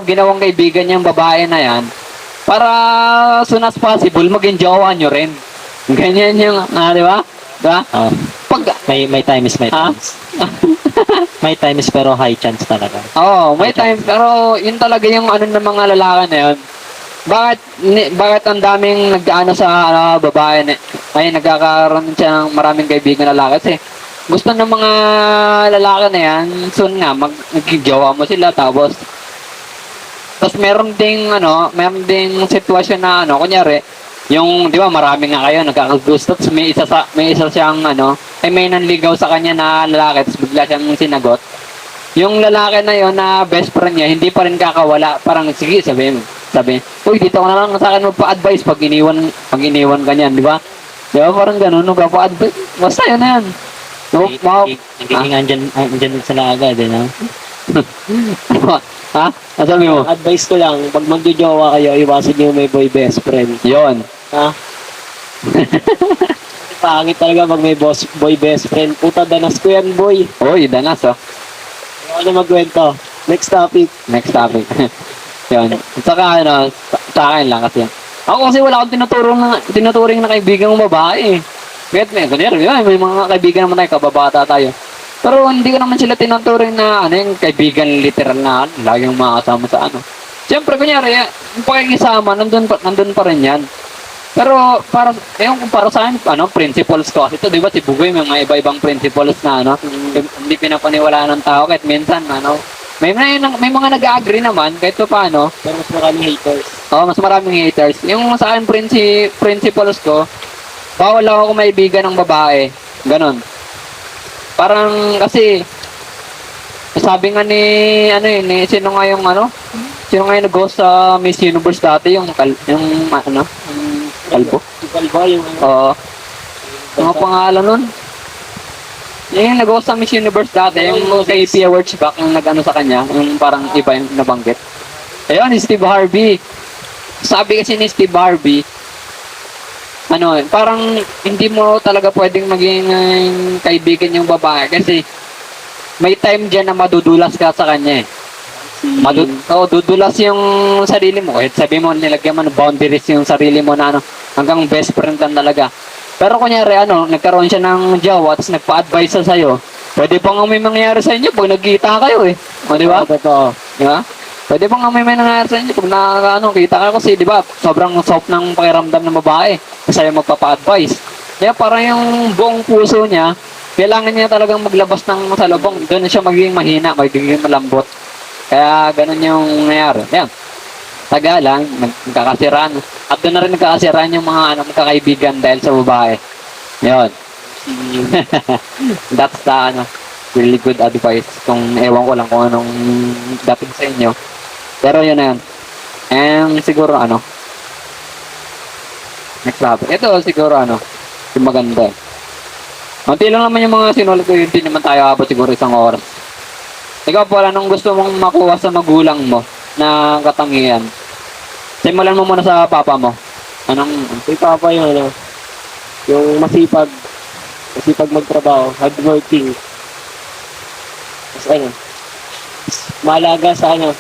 ginawang kaibigan yung babae na yan, para soon as possible, maging jowa nyo rin. Ganyan yung, di ba? Diba? Pag, May time is may times. May time is pero high chance talaga. may time, pero yun talaga yung ng mga lalaki na yun. Bakit ang daming sa babae ay nagkakaroon siya ng maraming kaibigan lalaki? Kasi gusto ng mga lalaki na yan, soon nga, magjowa mo sila, tapos meron ding sitwasyon na kunyari, yung, di ba, marami nga kayo, nagkakagusto, tapos may isa siyang, may nanligaw sa kanya na lalaki, tapos bigla siyang sinagot. Yung lalaki na yon na best friend niya, hindi pa rin kakawala, parang, sige, sabi, uy, dito ko na lang sa akin magpa-advise pag iniwan ka niyan, di ba? Di ba parang ganun, nagpapa-advise. Basta yun na yan. No, Nagiging andyan sa agad, eh, no? ha? Ano sabi mo? Advice ko lang, pag magjojowa kayo, iwasan niyo may boy best friend. Yun. Ha? Pangit talaga pag may boy best friend. Puta, danas ko yan, boy. Uy, danas oh. Ano magkwento? Next topic. Next topic. Yun. At saka ano, sa akin lang kasi. Ako kasi wala akong tinuturing na kaibigan ng babae. Kunyari, may mga kaibigan naman tayo, kababata tayo. Pero hindi ko naman sila tinuturing na ano yung kaibigan literal na ano, laging makakasama sa ano. Siyempre, kunyari, yung pakikisama, nandun pa rin yan. Pero para kung para sa akin, ano, principles ko kasi ito, 'di ba, si Bugoy may mga iba-ibang principles na ano, hindi pinapaniwalaan ng tao kahit minsan ano. May mga nag-agree naman kahit pa paano. Pero mas maraming haters. Mas maraming haters. Yung sa akin principles ko, bawal ako maibigan ng babae. Ganon. Parang kasi sabi nga sino nga yung nag-host sa Miss Universe dati, yung Kalbo? Kalbo, yung Oo. Ano pangalan nun? Yung nag-host sa Miss Universe dati, yung kay Pia Wurtzbach, yung nag-ano sa kanya, yung parang iba yung nabanggit. Ayun, ni Steve Harvey. Sabi kasi ni Steve Harvey, parang hindi mo talaga pwedeng maging kaibigan yung babae kasi may time dyan na madudulas ka sa kanya eh. Dudulas yung sarili mo. Kahit sabi mo, nilagyan mo ng boundaries yung sarili mo na hanggang best friend lang talaga. Pero kunyari, nagkaroon siya ng jowa, tapos nagpa-advise sa sa'yo, pwede pa nga may mangyayari sa inyo pag nagkita kayo eh. O, di ba? Totoo. Di ba? Pwede pa nga may nangyayari sa inyo pag kita kayo kasi, di ba, sobrang soft ng pakiramdam ng babae kasi sa'yo magpapa-advise. Kaya parang yung buong puso niya, kailangan niya talagang maglabas ng salubong. Doon siya magiging mahina, magiging malambot. Kaya ganun yung nangyari. Yan. Taga lang, nagkakasiraan. At doon na rin nagkakasiraan yung mga magkakaibigan dahil sa babae. Yun. That's the really good advice. Kung ewan ko lang kung anong dating sa inyo. Pero yun na yun. And siguro next topic. Ito siguro yung maganda. Kunti lang naman yung mga sinulat ko, hindi naman tayo abot siguro isang oras. Ikaw po, anong gusto mong makuha sa magulang mo na katangian? Simulan mo muna sa papa mo. Si Papa yung masipag magtrabaho, hardworking. Tapos malaga sa mga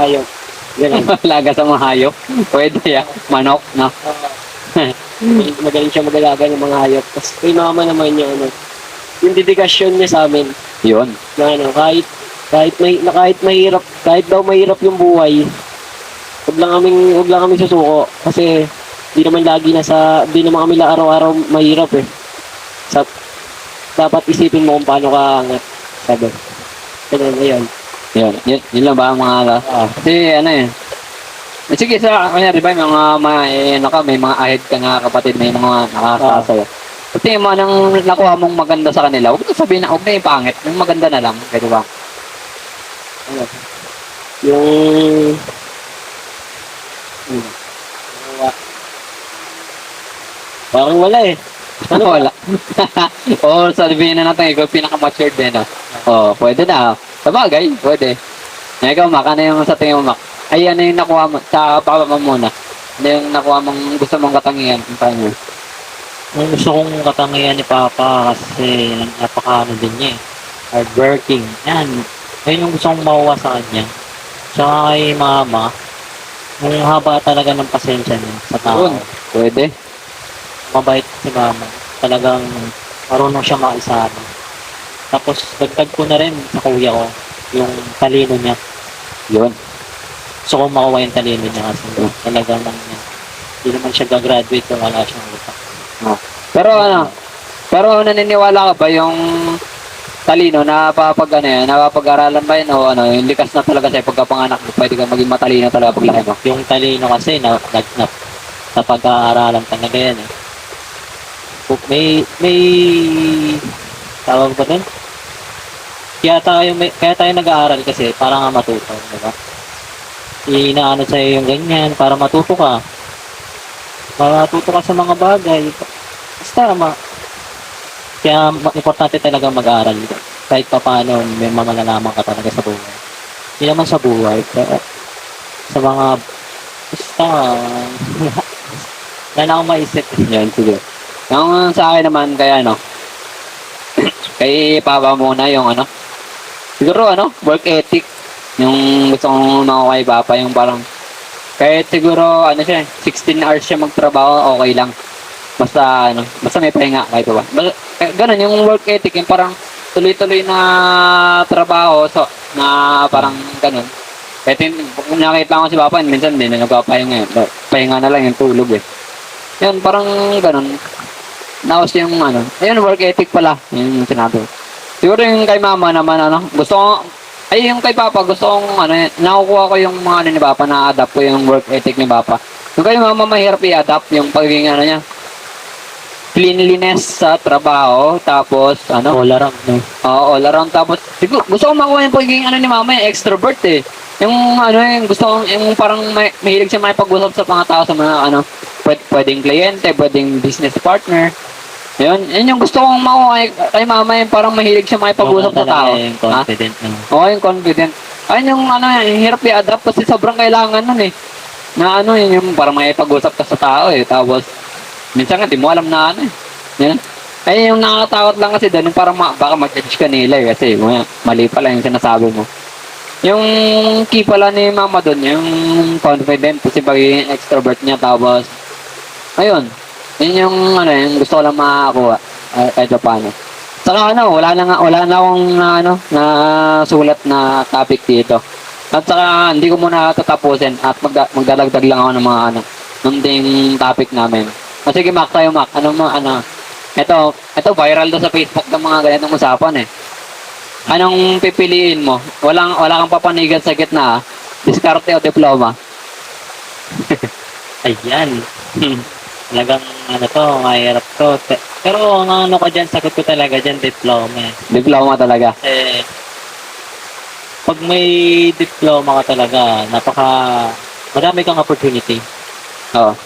hayop. Ganun. Malaga sa mga hayop. Pwede ya. Manok, no? Magaling siya mag-alaga ng mga hayop. Tapos kay mama naman yung dedikasyon niya sa amin. Yun. Na kahit mahirap, kahit daw mahirap yung buhay, wag lang kami susuko kasi hindi naman kami araw-araw mahirap eh. Dapat isipin mo kung paano ka angat. Sabi. Ayun. Yun lang ba ang mga kasi sige kunyari ba may mga ahid ka nga kapatid, may mga nakakasayo. Kasi yung mga nang nakuha mong maganda sa kanila, huwag na sabihin na huwag na yung pangit, yung maganda na lang, kaya diba? Yung parang wala eh. Wala. Sabihin na natin, ikaw pinaka-matured din, pwede na. Sabagay, pwede. Ikaw, Mac, ano yung sa tingin mo, Mac? Ay, ano yung nakuha mo, sa papa mo muna? Ano yung nakuha mong gusto mong katangian? Paano? Ang gusto kong katangian ni Papa kasi din niya eh. Hardworking. Yan. Yun yung gusto kong makuha sa kanya. Tsaka kay Mama, yung haba talaga ng pasensya niya sa tao. Pwede. Mabait si Mama. Talagang marunong siya makisama. Tapos dagdag ko na rin sa kuya ko yung talino niya. Yun. Gusto kong makuha yung talino niya kasi talagang hindi naman siya gagraduate kung wala siyang utak. Pero naniniwala ka ba yung talino na napapag-aralan ba yun o yung likas na talaga sa'yo pagkapanganak mo, pwede ka maging matalino talaga paglaki mo? Yung talino kasi sa pag-aaralan talaga yan eh. May tawag ba nun? Kaya tayo nag-aaral kasi para nga matuto, di ba? Inaano sa'yo yung ganyan para matuto ka. Matuto ka sa mga bagay. Basta, kaya importante talaga mag-aaral. Kahit pa paano, may malalaman ka talaga sa buhay. Hindi naman sa buhay, pero sa mga, basta, wala na akong maisip. Yan, sige. Yung sa akin naman, kaya ano, kay Papa muna yung ano, siguro ano, work ethic. Yung gusto kong makuha kay Papa, yung parang, kahit siguro, ano siya, 16 hours siya magtrabaho, okay lang. Basta, ano, basta may pahinga, kahit pa ba. Ganun, yung work ethic, yung parang tuloy-tuloy na trabaho, so, na parang ganun. Kahit kung nakita ko si Papa, minsan din na nagpapahinga yun. Pahinga na lang yung tulog eh. Yan, parang ganun. Naos yung ano, ayun, work ethic pala, yung sinabi. Siguro yung kay Mama naman, ano, gusto ko, ay yung kay Papa, gusto kong, ano, nakukuha ko yung mga ano ni Papa, na-adapt ko yung work ethic ni Papa. Yung kay Mama, mahirap i-adapt yung pagiging, ano niya, cleanliness sa trabaho, tapos, ano, All around, no? all around, tapos, siguro, gusto kong makuha yung pagiging, ano ni Mama, yung extrovert eh. Yung, ano, yung gusto kong, yung parang mahilig siya makipag-usap sa mga tao, sa mga, ano, pwedeng kliyente, pwedeng business partner. Yun yung gusto kong makuha kay Mama, yung parang mahilig siya makipag-usap sa tao. Yung confident, no? Oo, yung confident. Ayun yung ano, yung hirap i-adapt kasi sobrang kailangan nun eh. Na ano, yun yung parang makipag-usap ka sa tao eh. Tapos, minsan nga, di mo alam na ano eh. Yan. Ayun yung nakakatakot lang kasi doon, yung parang baka mag-judge ka nila eh. Kasi mali pala yung sinasabi mo. Yung key pala ni Mama doon, yung confident kasi pagiging extrovert niya. Tapos, ayun. Yun yung ano, yung gusto ko lang makakuha kahit paano. Saka ano, wala na akong ano, na sulat na topic dito. At saka hindi ko muna tatapusin at magdadagdag lang ako ng mga ano, ng ding topic namin. O sige, Mac, tayo Mac. Ito viral to sa Facebook ng mga ganitong usapan eh. Anong pipiliin mo? Wala kang papanigan sa gitna, diskarte o diploma? Ayan. Talagang ano to, mahirap to. Pero ang ano ko dyan, sagot ko talaga dyan, diploma eh. Diploma talaga. Kasi pag may diploma ka talaga, marami kang opportunity. Oo.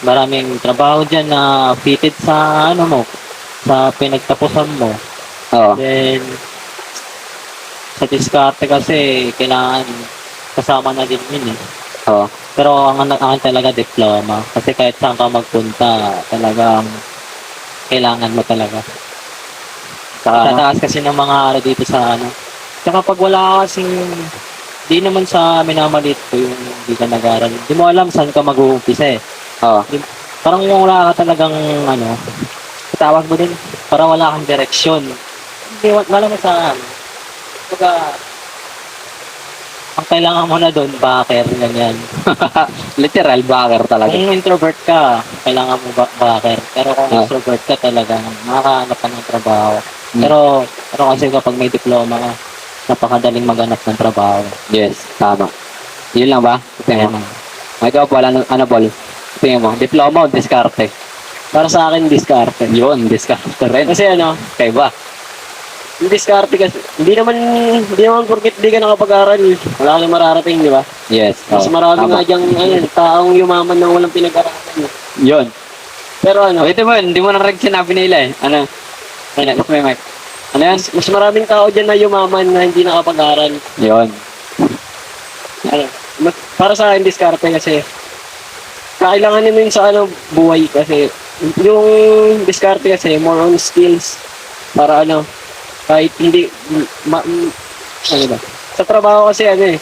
Maraming trabaho dyan na fitted sa ano mo, sa pinagtapusan mo. Oo. Then, sa diskarte kasi, kailangan kasama na din yun eh. Oo. Pero ang akin talaga diploma. Kasi kahit saan ka magpunta, talagang kailangan mo talaga. Saka ano? Tataas kasi ng mga araw dito sa ano. Tsaka pag wala ka kasing, di naman sa minamalit ko yung hindi ka nag-aral. Di mo alam saan ka mag-uumpisa eh. Oo. Parang yung wala ka talagang ano, tawag mo din, parang wala kang direksyon. Hindi, wala mo saan. Pagka, ang kailangan mo na doon, backer, ganyan. Literal backer talaga. Kung introvert ka, kailangan mo backer. Pero kung Ah. extrovert ka talaga, makakahanap ka ng trabaho. Hmm. Pero kasi kapag may diploma ka, napakadaling maghanap ng trabaho. Yes, tama. Yun lang ba? Tingin mo. Ikaw, Paul, ano, Paul? Tingin mo, diploma o diskarte? Para sa akin, diskarte. Yun, diskarte rin. Kasi ano, Kaya ba? yung diskarte kasi, hindi naman porket di ka nakapag-aral, wala kang mararating, di ba? Yes. Mas oo, marami tama. nga diyang taong yumaman nang walang pinag-aralan. Yun. Pero ano, Wait mo, hindi mo na rin sinabi nila eh. Ano? May mic. Ano yan? mas maraming tao dyan na yumaman na hindi nakapag-aral. Yun. Ano, para sa akin, diskarte kasi, kailanganin mo yun sa ano, buhay kasi, yung diskarte kasi, more on skills, para ano, kahit hindi, ano ba, sa trabaho kasi ano eh,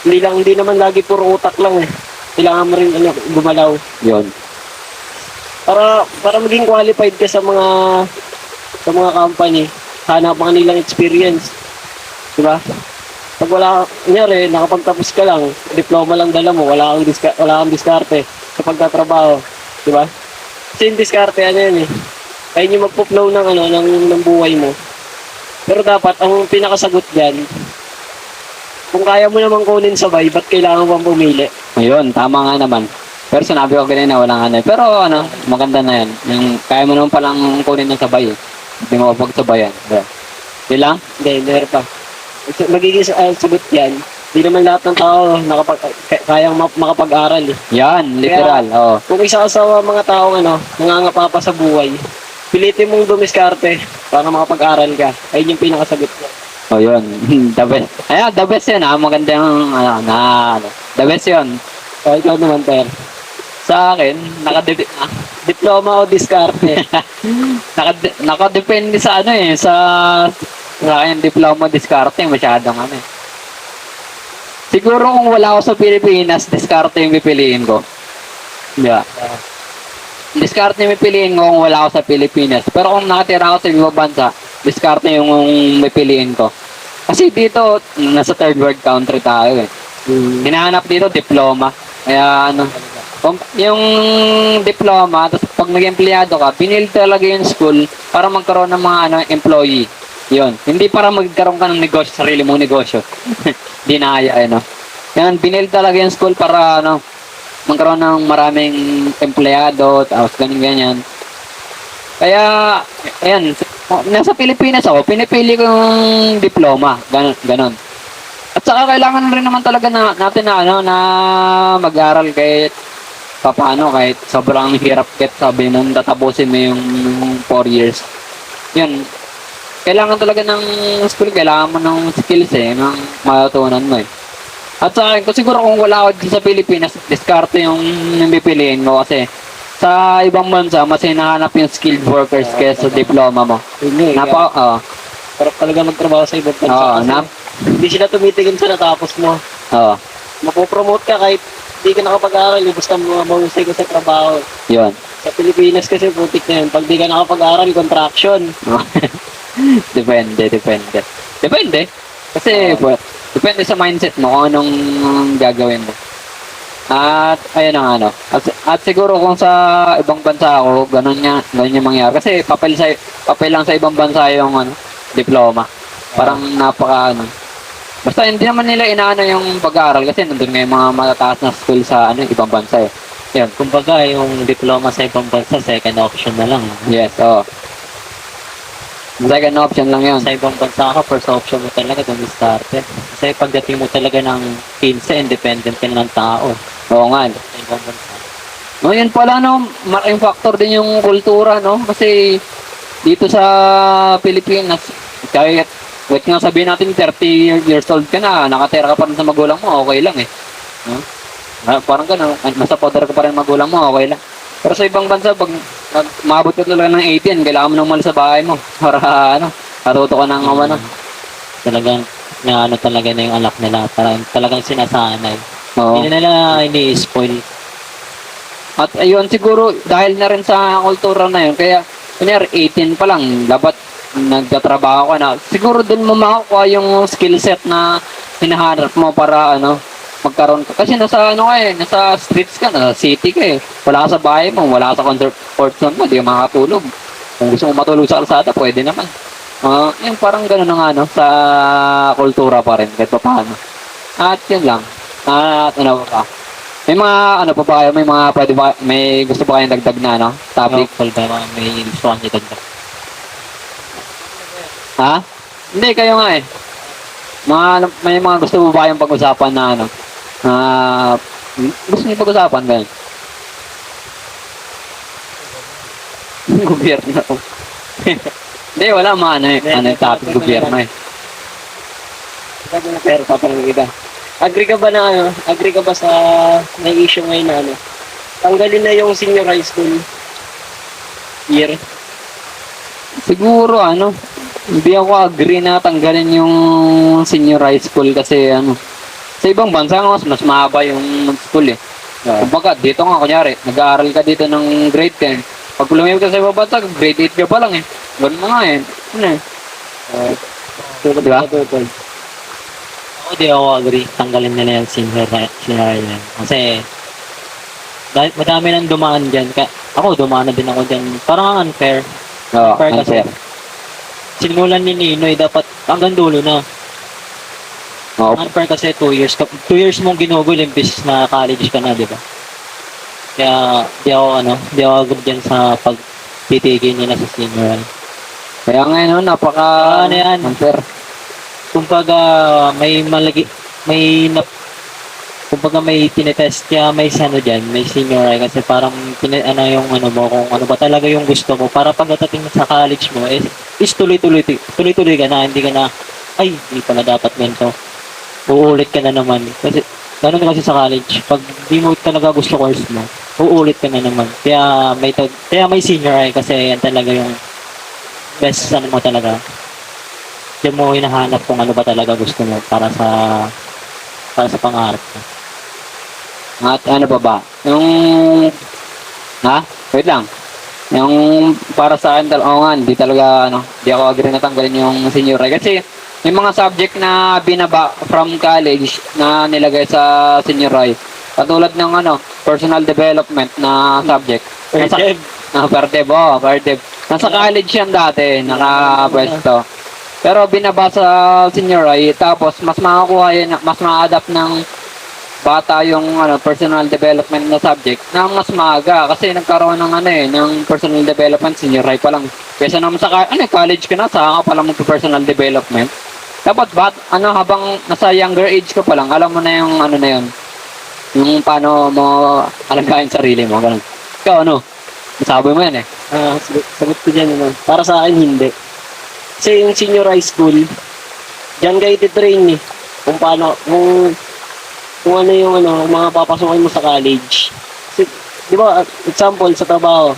hindi naman lagi puro utak lang eh, kailangan mo rin ano, gumalaw, Yun. para maging qualified ka sa mga company, hanap ka nilang experience, di ba? Pag wala, kunyari, nakapagtapos ka lang, diploma lang dala mo, wala kang diskarte sa pagtatrabaho, di ba? Kasi yung diskarte, ano yan eh, kaya yung magpo-flow ng, ano, ng buhay mo. Pero dapat, ang pinakasagot dyan, kung kaya mo naman kunin sabay, ba't kailangan pang pumili? Ayun, tama nga naman. Pero sinabi ko kanina, walang ano. Pero ano, maganda na yan. Yung, kaya mo naman palang kunin ng sabay eh. Hindi mo pagsabayan. Yun lang? Hindi, meron pa. Magiging sagot yan, Hindi naman lahat ng tao kayang makapag-aral eh. Yan, literal. Oo. Kung isa ka sa mga taong nangangapa pa sa buhay, pilitin mong dumiskarte para makapag-aral ka. Ayun yung pinakasagot ko. Oh, yun. The best. Ayan, the best yun ha. Maganda yung, the best yun. O, ikaw naman, Per. Sa akin, Diploma o diskarte? nakadepende sa sa akin, diploma, diskarte, masyadong ano eh. Siguro kung wala ako sa Pilipinas, diskarte yung pipiliin ko. Yeah. Diskarte yung pipiliin ko kung wala ako sa Pilipinas. Pero kung nakatira ako sa ibang bansa, diskarte yung pipiliin ko. Kasi dito, nasa third world country tayo eh. Hinahanap dito, diploma. Kaya yung diploma, tapos pag nag-empleyado ka, binil talaga yung school para magkaroon ng mga employee. Yun. Hindi para magkaroon ka ng negosyo, sarili mong negosyo. Di na kaya, Yan, binil talaga yung school para, magkaroon ng maraming empleyado, tapos ganyan. Kaya, ayan, nasa Pilipinas ako, pinipili ko yung diploma, ganon. At saka kailangan rin naman talaga natin na mag-aral kahit kahit sobrang hirap sabi nung tatapusin mo yung 4 years. Yun, kailangan talaga ng school, kailangan mo ng skills ng matutunan mo eh. At sa akin, siguro kung wala ako sa Pilipinas, diskarte yung pipiliin ko kasi sa ibang bansa, mas hinahanap yung skilled workers kaysa sa diploma mo. Sarap talaga magtrabaho sa ibang bansa. Hindi sila tumitingin sa natapos mo. Mapopromote ka kahit hindi ka nakapag-aral, basta mahusay ka sa trabaho. Yun. Sa Pilipinas kasi putik na yun. Pag di ka nakapag-aral, contraction. Depende. Kasi, depende sa mindset mo kung anong gagawin mo. At, ayun ang At siguro kung sa ibang bansa ako, ganun yung mangyari. Kasi, papel lang sa ibang bansa yung, diploma. Parang basta hindi naman nila inaano yung pag-aaral kasi nandun may mga matataas na school sa ibang bansa eh. Yan, kumbaga yung diploma sa ibang bansa, second option na lang. Yes, oo. Second option lang yun. Sa ibang bansa ka, first option mo talaga doon starte. Kasi pagdating mo talaga ng 15, independent ka na ng tao. Oo nga. Sa ibang bansa. Yun pala malaking factor din yung kultura kasi dito sa Pilipinas, kahit nga sabihin natin 30 years old ka na, nakatira ka pa rin sa magulang mo, okay lang eh. Parang gano'n, nasa poder ka pa rin magulang mo, okay lang. Pero sa ibang bansa, pag maabot ka talaga ng 18, kailangan mo nang umalis sa bahay mo para natuto ka ng Talagang talaga na yung anak nila, talagang sinasanay. Oo. Hindi nila ini-spoil. At ayun, siguro dahil na rin sa kultura na yun, kaya kunyari 18 pa lang, dapat nagtatrabaho ka na. Siguro dun mo makukuha yung skill set na hinahanap mo para magkaroon ka. Kasi nasa nasa streets ka, nasa city ka eh. Wala ka sa bahay mo, wala ka sa comfort zone mo, di ka makakatulog. Kung gusto mo matulog sa kalsada, pwede naman. Yung parang gano'n sa kultura pa rin, kahit pa paano. At yun lang. At pa? May mga pa ba kayo? May gusto pa kayong dagdag na topic? May gusto kang idagdag. Ha? Hindi, kayo nga eh. May mga gusto mo ba kayong pag-usapan na gusto niyo pag-usapan ganyan? Gobyerno. Hindi, wala yung topic gobyerno eh. Pero papanagida. Agree ka ba agree ka ba sa may issue ngayon na tanggalin na yung senior high school year? Siguro hindi ako agree na tanggalin yung senior high school kasi sa ibang bansa mas mahaba yung school eh. Kumbaga dito nga kunyari, nag-aaral ka dito ng grade 10. Pag lumipat ka sa ibang bansa, grade 8 ka pa lang eh. Ganun na nga eh. Diba? Ako di ako agree, tanggalin nila yung senior high yan. Kasi madami nang dumaan dyan. Ako dumaan na din ako dyan. Parang unfair. Oo, Unfair kasi. unfair. Sinulan ni Ninoy dapat hanggang dulo na. Oo. Unfair kasi 2 years. 2 years mong ginugol imbis na college ka na, di ba? Kaya di ako agree dyan sa pagtitigil nila sa senior high. Kaya ngayon napaka yan? unfair. Kumbaga may kumbaga may tinetest kaya may ano dyan, may senior high kasi parang ano yung ano mo, kung ano ba talaga yung gusto mo para pagdating sa college mo is tuloy-tuloy ka na, hindi ka na ay, hindi pala dapat ganito. Uulit ka na naman. Kasi ganun kasi sa college, pag di mo talaga gusto course mo, uulit ka na naman. Kaya may senior high kasi yan talaga yung best ano mo talaga. Diyan mo hinahanap kung ano ba talaga gusto mo para sa pangarap mo. At ano pa ba? Wait lang. Yung para sa akin, di talaga, di ako agree na tanggalin yung senior high. Kasi, yung mga subject na binaba from college na nilagay sa senior high, katulad ng personal development na subject. Dev. Per dev. Nasa college yan dati, nakapwesto. Pero binaba sa senior high, tapos mas makakuha yan, mas ma-adapt ng bata yung personal development na subject na mas maaga kasi nagkaroon ng ng personal development senior high pa lang. Kaysa naman sa college ka na, saka ka pa lang personal development. Dapat habang nasa younger age ka pa lang, alam mo na yung na yun. Yung paano mo alagayin sarili mo, ganun. Ikaw masabi mo yan eh. Sagot ko dyan naman. Para sa akin, hindi. Kasi yung senior high school, dyan kayo titrain eh. Kung paano, kung ano yung mga papasukin mo sa college. Kasi, di ba, example, sa trabaho,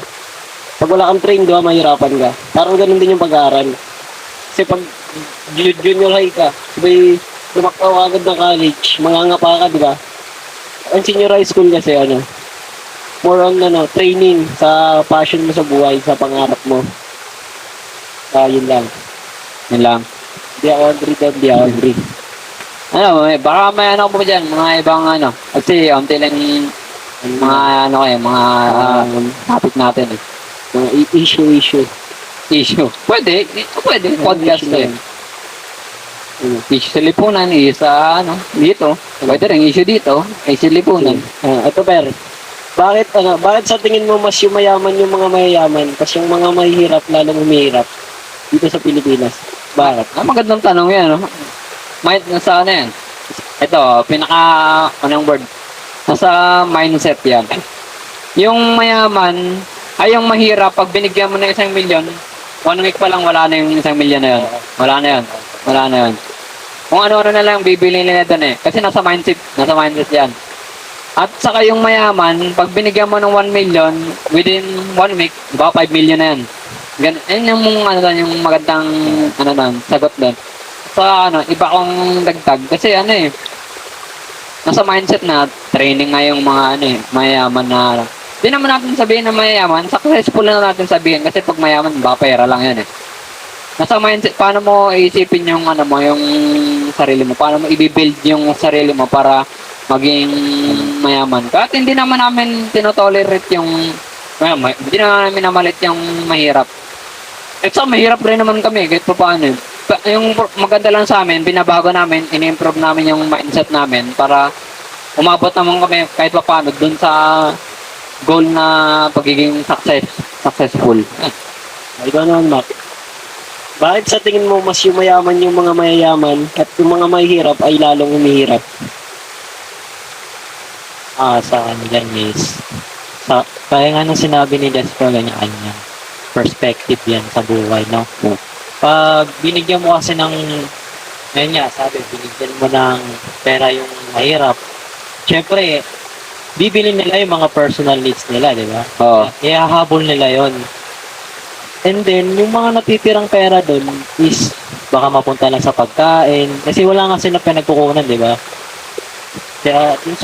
pag wala kang train, di ba, mahirapan ka. Parang ganun din yung pag-aaral. Kasi pag junior high ka, sabay, lumaktaw ka agad ng college, mangangapa ka, di ba? Ang senior high school kasi, more on, training sa passion mo sa buhay, sa pangarap mo. Yun lang. Yun lang. Di ako agree. Baka may pa dyan, mga ibang kasi unti lang yung mga mga topic natin eh. Mga issue. Pwede, podcast issue eh. Issue sa lipunan, sa dito. Pwede rin issue dito, issue lipunan. Ito bakit sa tingin mo mas yumayaman yung mga mayayaman kasi yung mga mahihirap lalong humihirap dito sa Pilipinas? Bakit? Magandang tanong yan, nasa yan? Ito, unang word. Nasa mindset yan. Yung mayaman, ay yung mahirap, pag binigyan mo ng 1 milyon, 1 week pa lang wala na yung 1 milyon na yun. Wala na yun. Kung ano-ano na lang bibili nila doon eh. Kasi nasa mindset yan. At saka yung mayaman, pag binigyan mo ng 1 million, within 1 week, diba 5 million na yan. Yan yung magandang sagot doon. Sa iba kong dagdag. Kasi nasa mindset na training nga yung mga mayaman na di naman natin sabihin na mayaman, successful na natin sabihin kasi pag mayaman, pera lang yan eh. Nasa mindset, paano mo iisipin yung yung sarili mo, paano mo i-build yung sarili mo para maging mayaman. Kahit hindi naman namin tinotolerate yung hindi naman namin namalit yung mahirap. Mahirap rin naman kami, kahit pa paano. Yung maganda lang sa amin, binabago namin, in-improve namin yung mindset namin para umabot naman kami kahit pa paano dun sa goal na pagiging successful. Ikaw naman, Mac. Bakit sa tingin mo mas yumayaman yung mga mayayaman at yung mga mahihirap ay lalong humihirap? Sa kanila is kaya nga nung sinabi ni Despo, ganyan perspective yan sa buhay, no? Pag binigyan mo kasi sabi, binigyan mo ng pera yung mahirap, syempre, bibili nila yung mga personal needs nila, di ba? Oo. Ihahabol nila yon. And then, yung mga natitirang pera doon is baka mapunta lang sa pagkain. Kasi wala nga sila pinagkukunan, di ba? Kaya, yung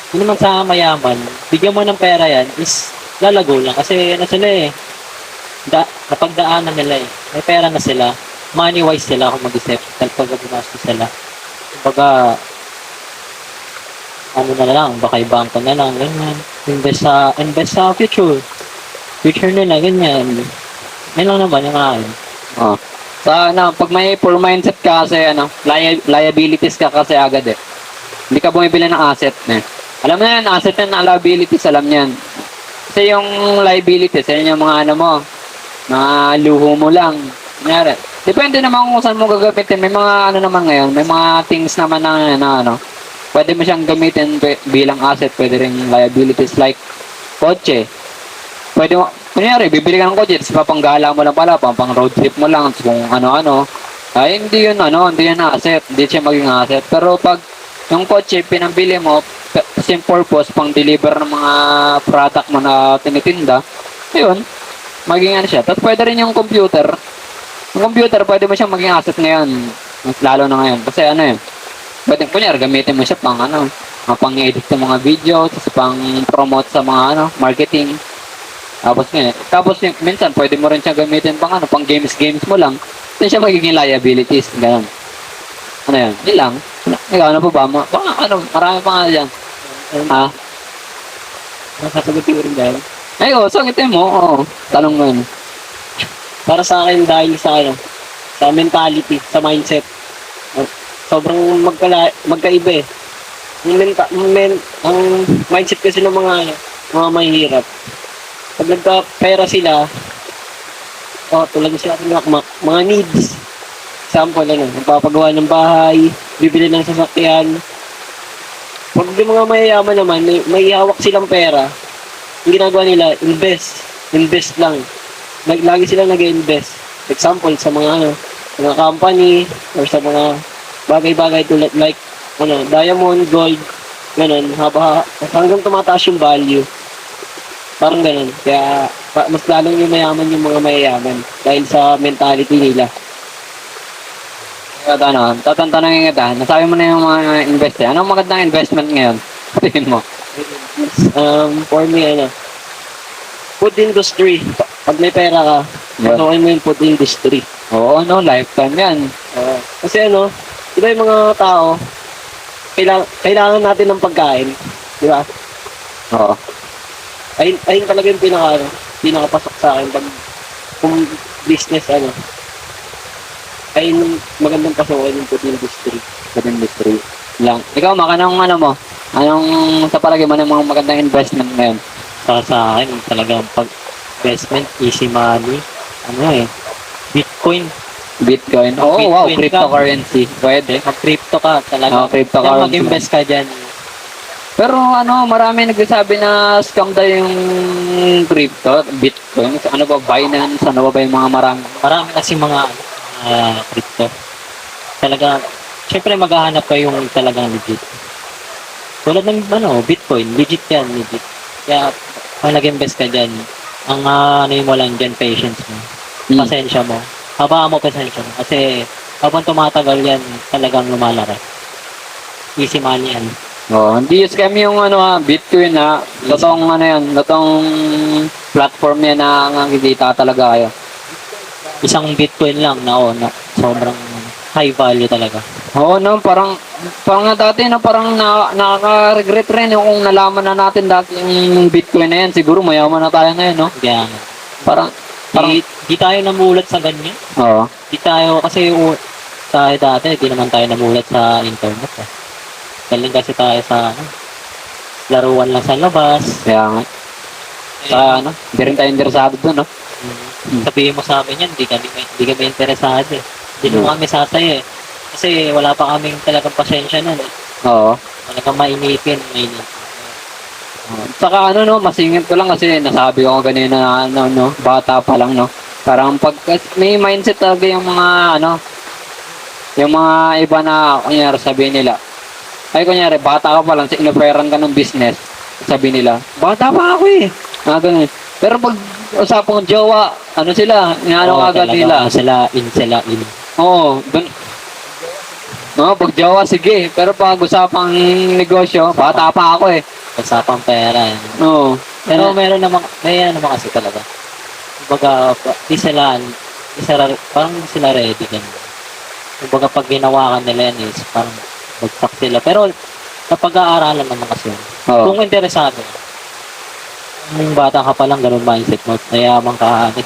yun naman sa mayaman, bigyan mo ng pera yan is lalago lang. Kasi sila eh, napagdaanan nila eh. May pera na sila. Money-wise sila kung mag-isip. Pag gumastos sila. Kumbaga, na lang, baka ibangko na lang, ganyan. Invest sa future. Future nila, ganyan. Yan lang naman yung akin. Pag may poor mindset ka kasi, liabilities ka kasi agad eh. Hindi ka bumibili ng asset eh. Alam mo yan, asset and liabilities, alam yan. Kasi yung liabilities, yan yung mga mga luho mo lang. Kunyari, depende naman kung saan mo gagamitin. May mga ano naman ngayon, may mga things naman na ano, pwede mo siyang gamitin bilang asset, pwede rin liabilities like kotse. Pwede mo, kunyari, bibili ka ng kotse, tapos papanggala mo lang pala, pang road trip mo lang, tapos kung ano-ano. Ay, hindi yun asset, hindi siya maging asset. Pero pag yung kotse, pinambili mo, same purpose, pang deliver ng mga product mo na tinitinda, ayun, maging ano siya. Tapos pwede rin yung computer. Yung computer, pwede mo siyang maging asset ngayon, lalo na ngayon. Kasi ano yun, pwede, kunyari, gamitin mo siya pang ano, pang-edit sa mga video, tapos pang promote sa mga ano, marketing. Tapos minsan pwede mo rin siya gamitin pang ano, pang games mo lang. Then siya magiging liabilities, ganun. Ano yan? Hindi lang. Ikaw, ano po ba? Baka ano, marami pa nga dyan. Ha? Masasagutin ko rin dahil. Ay, sagutin mo. Oo, tanong mo yun. Para sa akin dahil sa ano, sa mentality, sa mindset. Sobrang magkaiba eh. Ang mindset kasi ng mga mahihirap. Pag nagka-pera sila, tulad sila mga needs. Example, magpapagawa ng bahay, bibili ng sasakyan. Pag yung mga mayayaman naman, may hawak silang pera, yung ginagawa nila, invest lang. Lagi silang nag-invest. Example, sa mga company, or sa mga bagay-bagay tulad like, diamond, gold, ganun, hanggang tumataas yung value. Parang ganun. Kaya, mas lalong yung mayaman yung mga mayayaman dahil sa mentality nila. Kaya ano, tatanungin kita, nasabi mo na yung mga invest eh. Anong magandang investment ngayon? Tingin mo. For me, food industry. Pag may pera ka, Yeah. pasukin mo yung food industry. Oo, no, lifetime yan. Kasi di ba yung mga tao, kailangan natin ng pagkain. Di ba? Oo. Ayun talaga yung pinakapasok sa akin pag kung business, ayun magandang pasukin yung food industry. Food industry. Lang. Ikaw, makanong ano mo? Anong sa palagi mo ng mga magandang investment ngayon? Para sa akin, talagang pag-investment, easy money, Bitcoin. Bitcoin. Oo, wow, Bitcoin ka. cryptocurrency. Pwede. Mag-crypto ka talaga. Oo, cryptocurrency. Kaya mag-invest ka dyan. Pero marami nagsasabi na scam daw yung crypto, Bitcoin. Ano ba, Binance? Ano ba yung mga marami? Marami kasi mga crypto. Talaga, syempre maghahanap ka yung talagang legit. Tulad ng Bitcoin, legit yan, legit. Kaya, pag nag-invest ka dyan, ang mo lang dyan, patience mo. Pasensya mo. Habaan mo pasensya mo. Kasi, habang tumatagal yan, talagang lumalaki. Easy money yan. Oh, hindi scam yung Bitcoin ha. Totoong totoong platform yan na nakikita talaga kayo. Isang Bitcoin lang na sobrang high value talaga. Oo, parang nga dati parang nakaka-regret rin yung kung nalaman na natin dati yung Bitcoin na yan. Siguro mayaman na tayo ngayon, no? Kaya, Parang di tayo namulat sa ganyan. oo. Di tayo, kasi tayo dati, di naman tayo namulat sa internet. Galing kasi tayo sa laruan lang sa labas. Kaya nga. Hindi rin tayo interesado doon, no? Sabihin mo sa amin yan, di kami interesado eh. Di naman kami sasaya eh. Kasi wala pa kaming talagang pasensya nun eh. Oo. Talagang mainitin. Saka masingit ko lang kasi nasabi ko kanina na bata pa lang, no? Parang pag may mindset talaga yung mga yung mga iba na kunyari sabihin nila, kunyari bata ka pa lang, inoferan ka ng business, sabi nila, bata pa ako eh. Ganun. Pero pag usapang jowa, sila, agad nila. Sila in. Oo, pag jowa, sige. Pero pag usapang negosyo, bata pa ako eh. Usapang pera. Oo. Pero meron naman kasi talaga. Kumbaga, parang di sila ready ganun. Kumbaga, pag ginawa ka nila yan is parang bagtak sila. Pero, napag-aaralan naman kasi yun. Oo. Kung interesado, yung bata ka pa lang, ganun mindset mo, mayaman ka agad.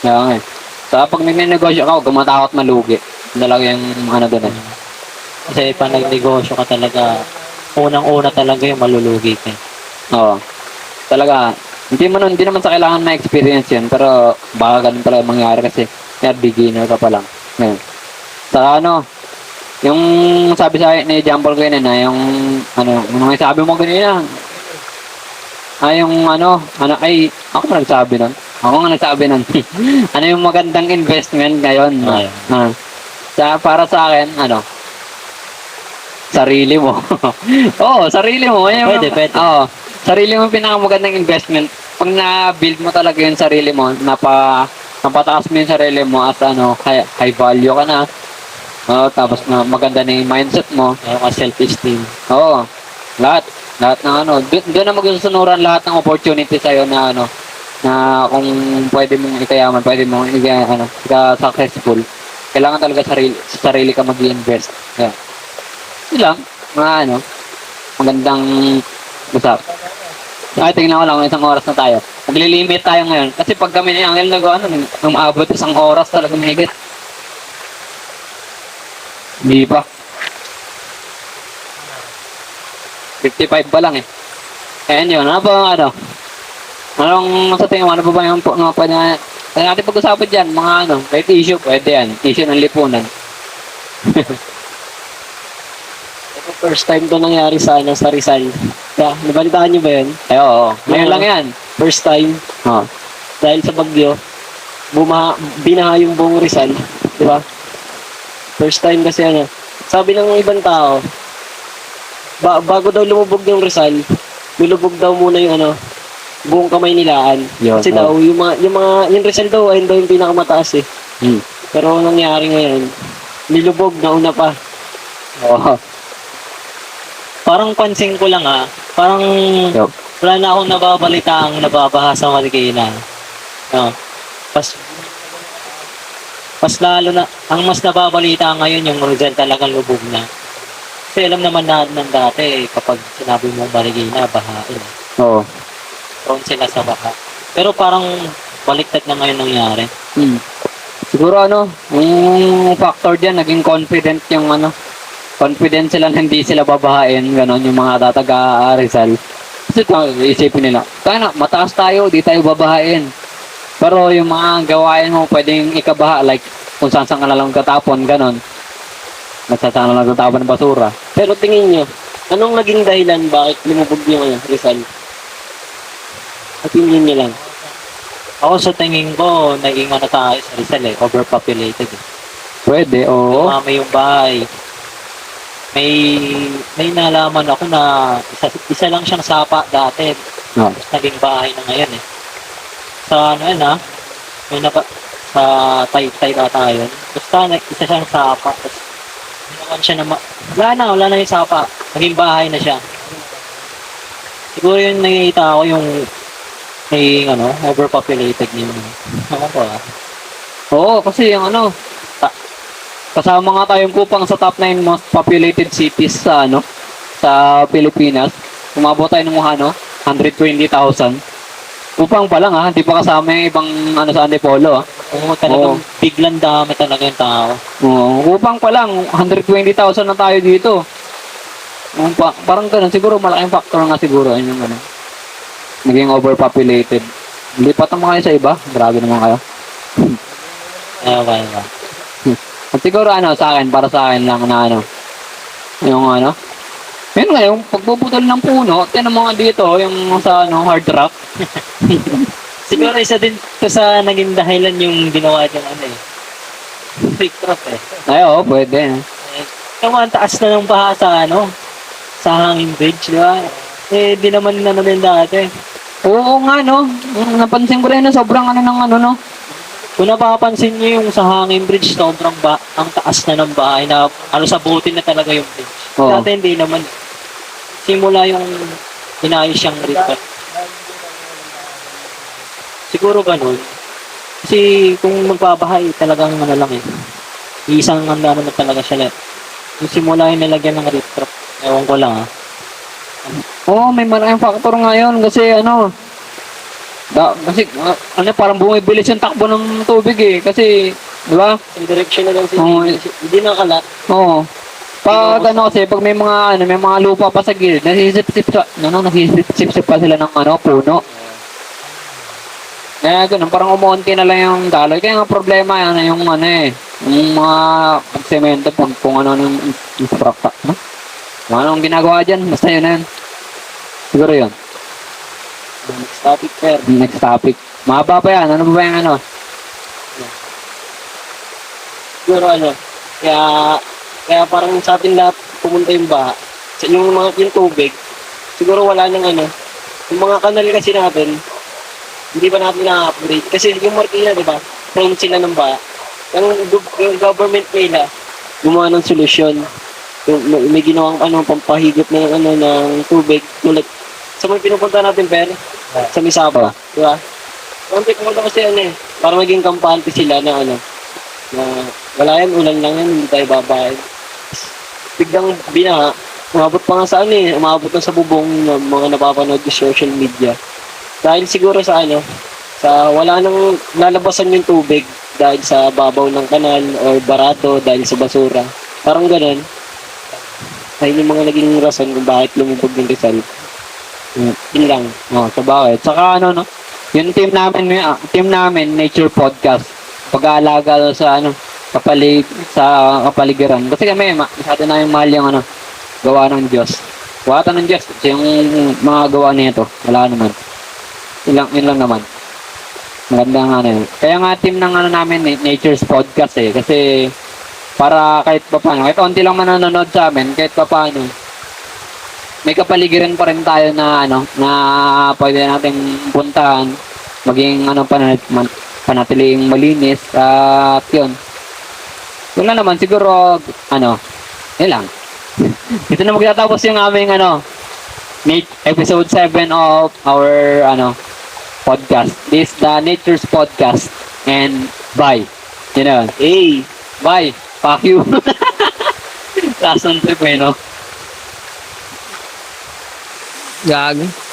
Kaya nga eh. Saka pag negosyo ka, huwag kang matakot malugi. Talaga yung doon eh. Kasi pag nagnegosyo ka talaga, unang-una talaga yung malulugi ka. Oo. Talaga, hindi naman sa kailangan na experience yun, pero baka ganun talaga mangyari kasi Kaya beginner ka pa lang. Ngayon. Saka ano, yung sabi sa akin ni Jampol ko yun na yung yung sabi mo ganyan. Yung ay, ako na nagsabi nun. Ako nga nagsabi nun. Ano yung magandang investment ngayon? Ay. Para sa akin, sarili mo. Oo, sarili mo. Pwede, pwede. Oo, sarili mo yung pinakamagandang investment. Pag na-build mo talaga yung sarili mo, napataas mo yung sarili mo at high value ka na. Tapos na maganda na yung mindset mo. Yung self-esteem. Oo. Lahat ng doon na magsusunuran lahat ng opportunity sa'yo na na kung pwede mong ikayaman, pwede mong successful. Kailangan talaga sarili ka mag-invest. Yeah. Yun lang, mga magandang usap. Ay, tingnan ko lang, isang oras na tayo. Naglilimit tayo ngayon. Kasi pag kami ni Angel umaabot isang oras talaga mahigit. Hindi pa. 55 pa lang eh. Ayan yun. Ano ba anong sa tingin mo? Ano ba yung pwede natin pag-usapan dyan? Mga kahit issue, pwede yan. Issue ng lipunan. First time to nangyari sa Rizal. Yeah, nabalitaan niyo ba yun? Ay, oo. Ngayon lang yan. First time, Oh. dahil sa bagyo, binaha yung buong Rizal. Di ba? First time kasi sabi ng ibang tao, bago daw lumubog yung Rizal, nilubog daw muna yung buong kamay nilaan. Yun, Kasi daw, yung Rizal daw, ayun daw yung pinakamataas eh. Hmm. Pero ang nangyari ngayon, nilubog na una pa. Oo. Parang pansin ko lang parang Yup. wala na akong nababalita ang nababaha sa Marikina. Pas lalo na, ang mas nababalita ngayon yung Rizal talagang lubog na. Kasi alam naman ng dati, kapag sinabi mong Marikina, bahain. Oo. Prone sila sa baha. Pero parang baliktad na ngayon nangyari. Hmm. Siguro yung factor dyan, naging confident yung confident sila na hindi sila babahain, ganon, yung mga tataga Rizal. Kasi isipin nila, mataas tayo, di tayo babahain. Pero yung mga gawain mo, pwedeng ikabaha, like kung saan ka na lang katapon, ganon. Saan na lang tatapon ng basura. Pero tingin nyo, anong naging dahilan bakit lumubog yung Rizal? At tingin nyo lang. Ako sa tingin ko, naging tayo sa Rizal overpopulated Pwede, oo. Dumami yung bahay. May nalaman ako na isa lang siyang sapa dati. No. Tapos naging bahay na ngayon Sa sa Taytay ata yun. Basta isa siyang sapa. Tapos ginawan siya na wala na yung sapa. Naging bahay na siya. Siguro yung nakikita ko yung may overpopulated yung ako ko Oo, kasi yung kasama nga tayong kupang sa top 9 most populated cities sa sa Pilipinas. Umabot tayo ng 120,000. Kupang pa lang hindi pa kasama yung ibang sa Antipolo Oo, talagang biglang dami talaga yung tao. Oo, kupang pa lang 120,000 na tayo dito. Parang ganun, siguro malaking factor nga siguro yung naging overpopulated. Lipat naman kayo sa iba. Grabe naman kayo. Ewan ba. At siguro para sa akin lang na yung yun nga, yung pagbubutol ng puno, tinan mo nga dito, yung sa hard rock. Siguro isa din to sa naging dahilan yung ginawa yung fake trap Ay, oo, pwede. Ang taas na ng baha sa sa hanging bridge, di ba? Di naman naman dati. Oo nga, napansin ko rin sobrang Kung napapansin niyo yung sa hanging bridge, sobrang ang taas na ng bahay na sabutin na talaga yung bridge. Oo. Dati hindi naman. Simula yung inayos siyang repair. Siguro ganun. Kasi kung magbabahay, talagang lang Isang na talaga siya. Yung simula yung nilagyan ng repair. Ewan ko lang Oo, may malaking factor ngayon kasi parang bumibilis yung takbo ng tubig kasi, di ba? Yung direction na lang Oo. hindi nakalat. Oo. Pag kasi, pag may mga lupa pa sa gilid, nasisip-sip pa sila ng puno. Kaya ganun, parang umunti na lang yung daloy. Kaya nga problema yan, yung ano eh, yung mga semento, kung ano yung instructor, no? Kung ano ang ginagawa dyan, basta yun na yun. Siguro yun. Next topic, Per. Next topic. Mahaba pa yan, ano ba yung ano? Siguro ano, kaya parang sa atin lahat pumunta yung baha. Yung tubig, siguro wala nang ano. Yung mga kanal kasi natin, hindi pa natin na-upgrade. Kasi yung Marikina, di ba, prone sila ng baha. Yung government nila, gumawa ng solusyon. May ginawang pampahigop ng ng tubig. Tulad, sa mga pinupunta natin, Per, sa Misaba, di ba? Konti pumunta kasi para maging kampante sila na na wala yan, ulan lang yan, hindi tayo babae. Biglang binaha, umabot pa nga sa umabot na sa bubong ng mga napapanood sa social media. Dahil siguro sa sa wala nang lalabasan yung tubig dahil sa babaw ng kanal or barado dahil sa basura. Parang ganun. Ayun yung mga naging rason kung bakit lumubog yung Rizal. Yun lang. Oh, sa bakit? Saka no? Yung team namin, Nature Podcast, pag-aalaga sa sa kapaligiran. Kasi kami, masyado na yung mahal yung gawa ng Diyos. Buhatan ng Diyos. Kasi yung mga gawa nito, wala naman. Yun lang naman. Maganda nga yun. Kaya nga team ng namin, Nature's Podcast Kasi para kahit pa paano, kahit onti lang manonood sa amin, kahit pa paano, may kapaligiran pa rin tayo na na pwede nating puntahan, maging panatiling malinis at yun. Yun lang naman siguro yun lang. Ito na magtatapos yung aming episode 7 of our podcast. This is the Nature's Podcast and bye. You know. Hey! Bye. Fuck you. Last on trip no? Gag.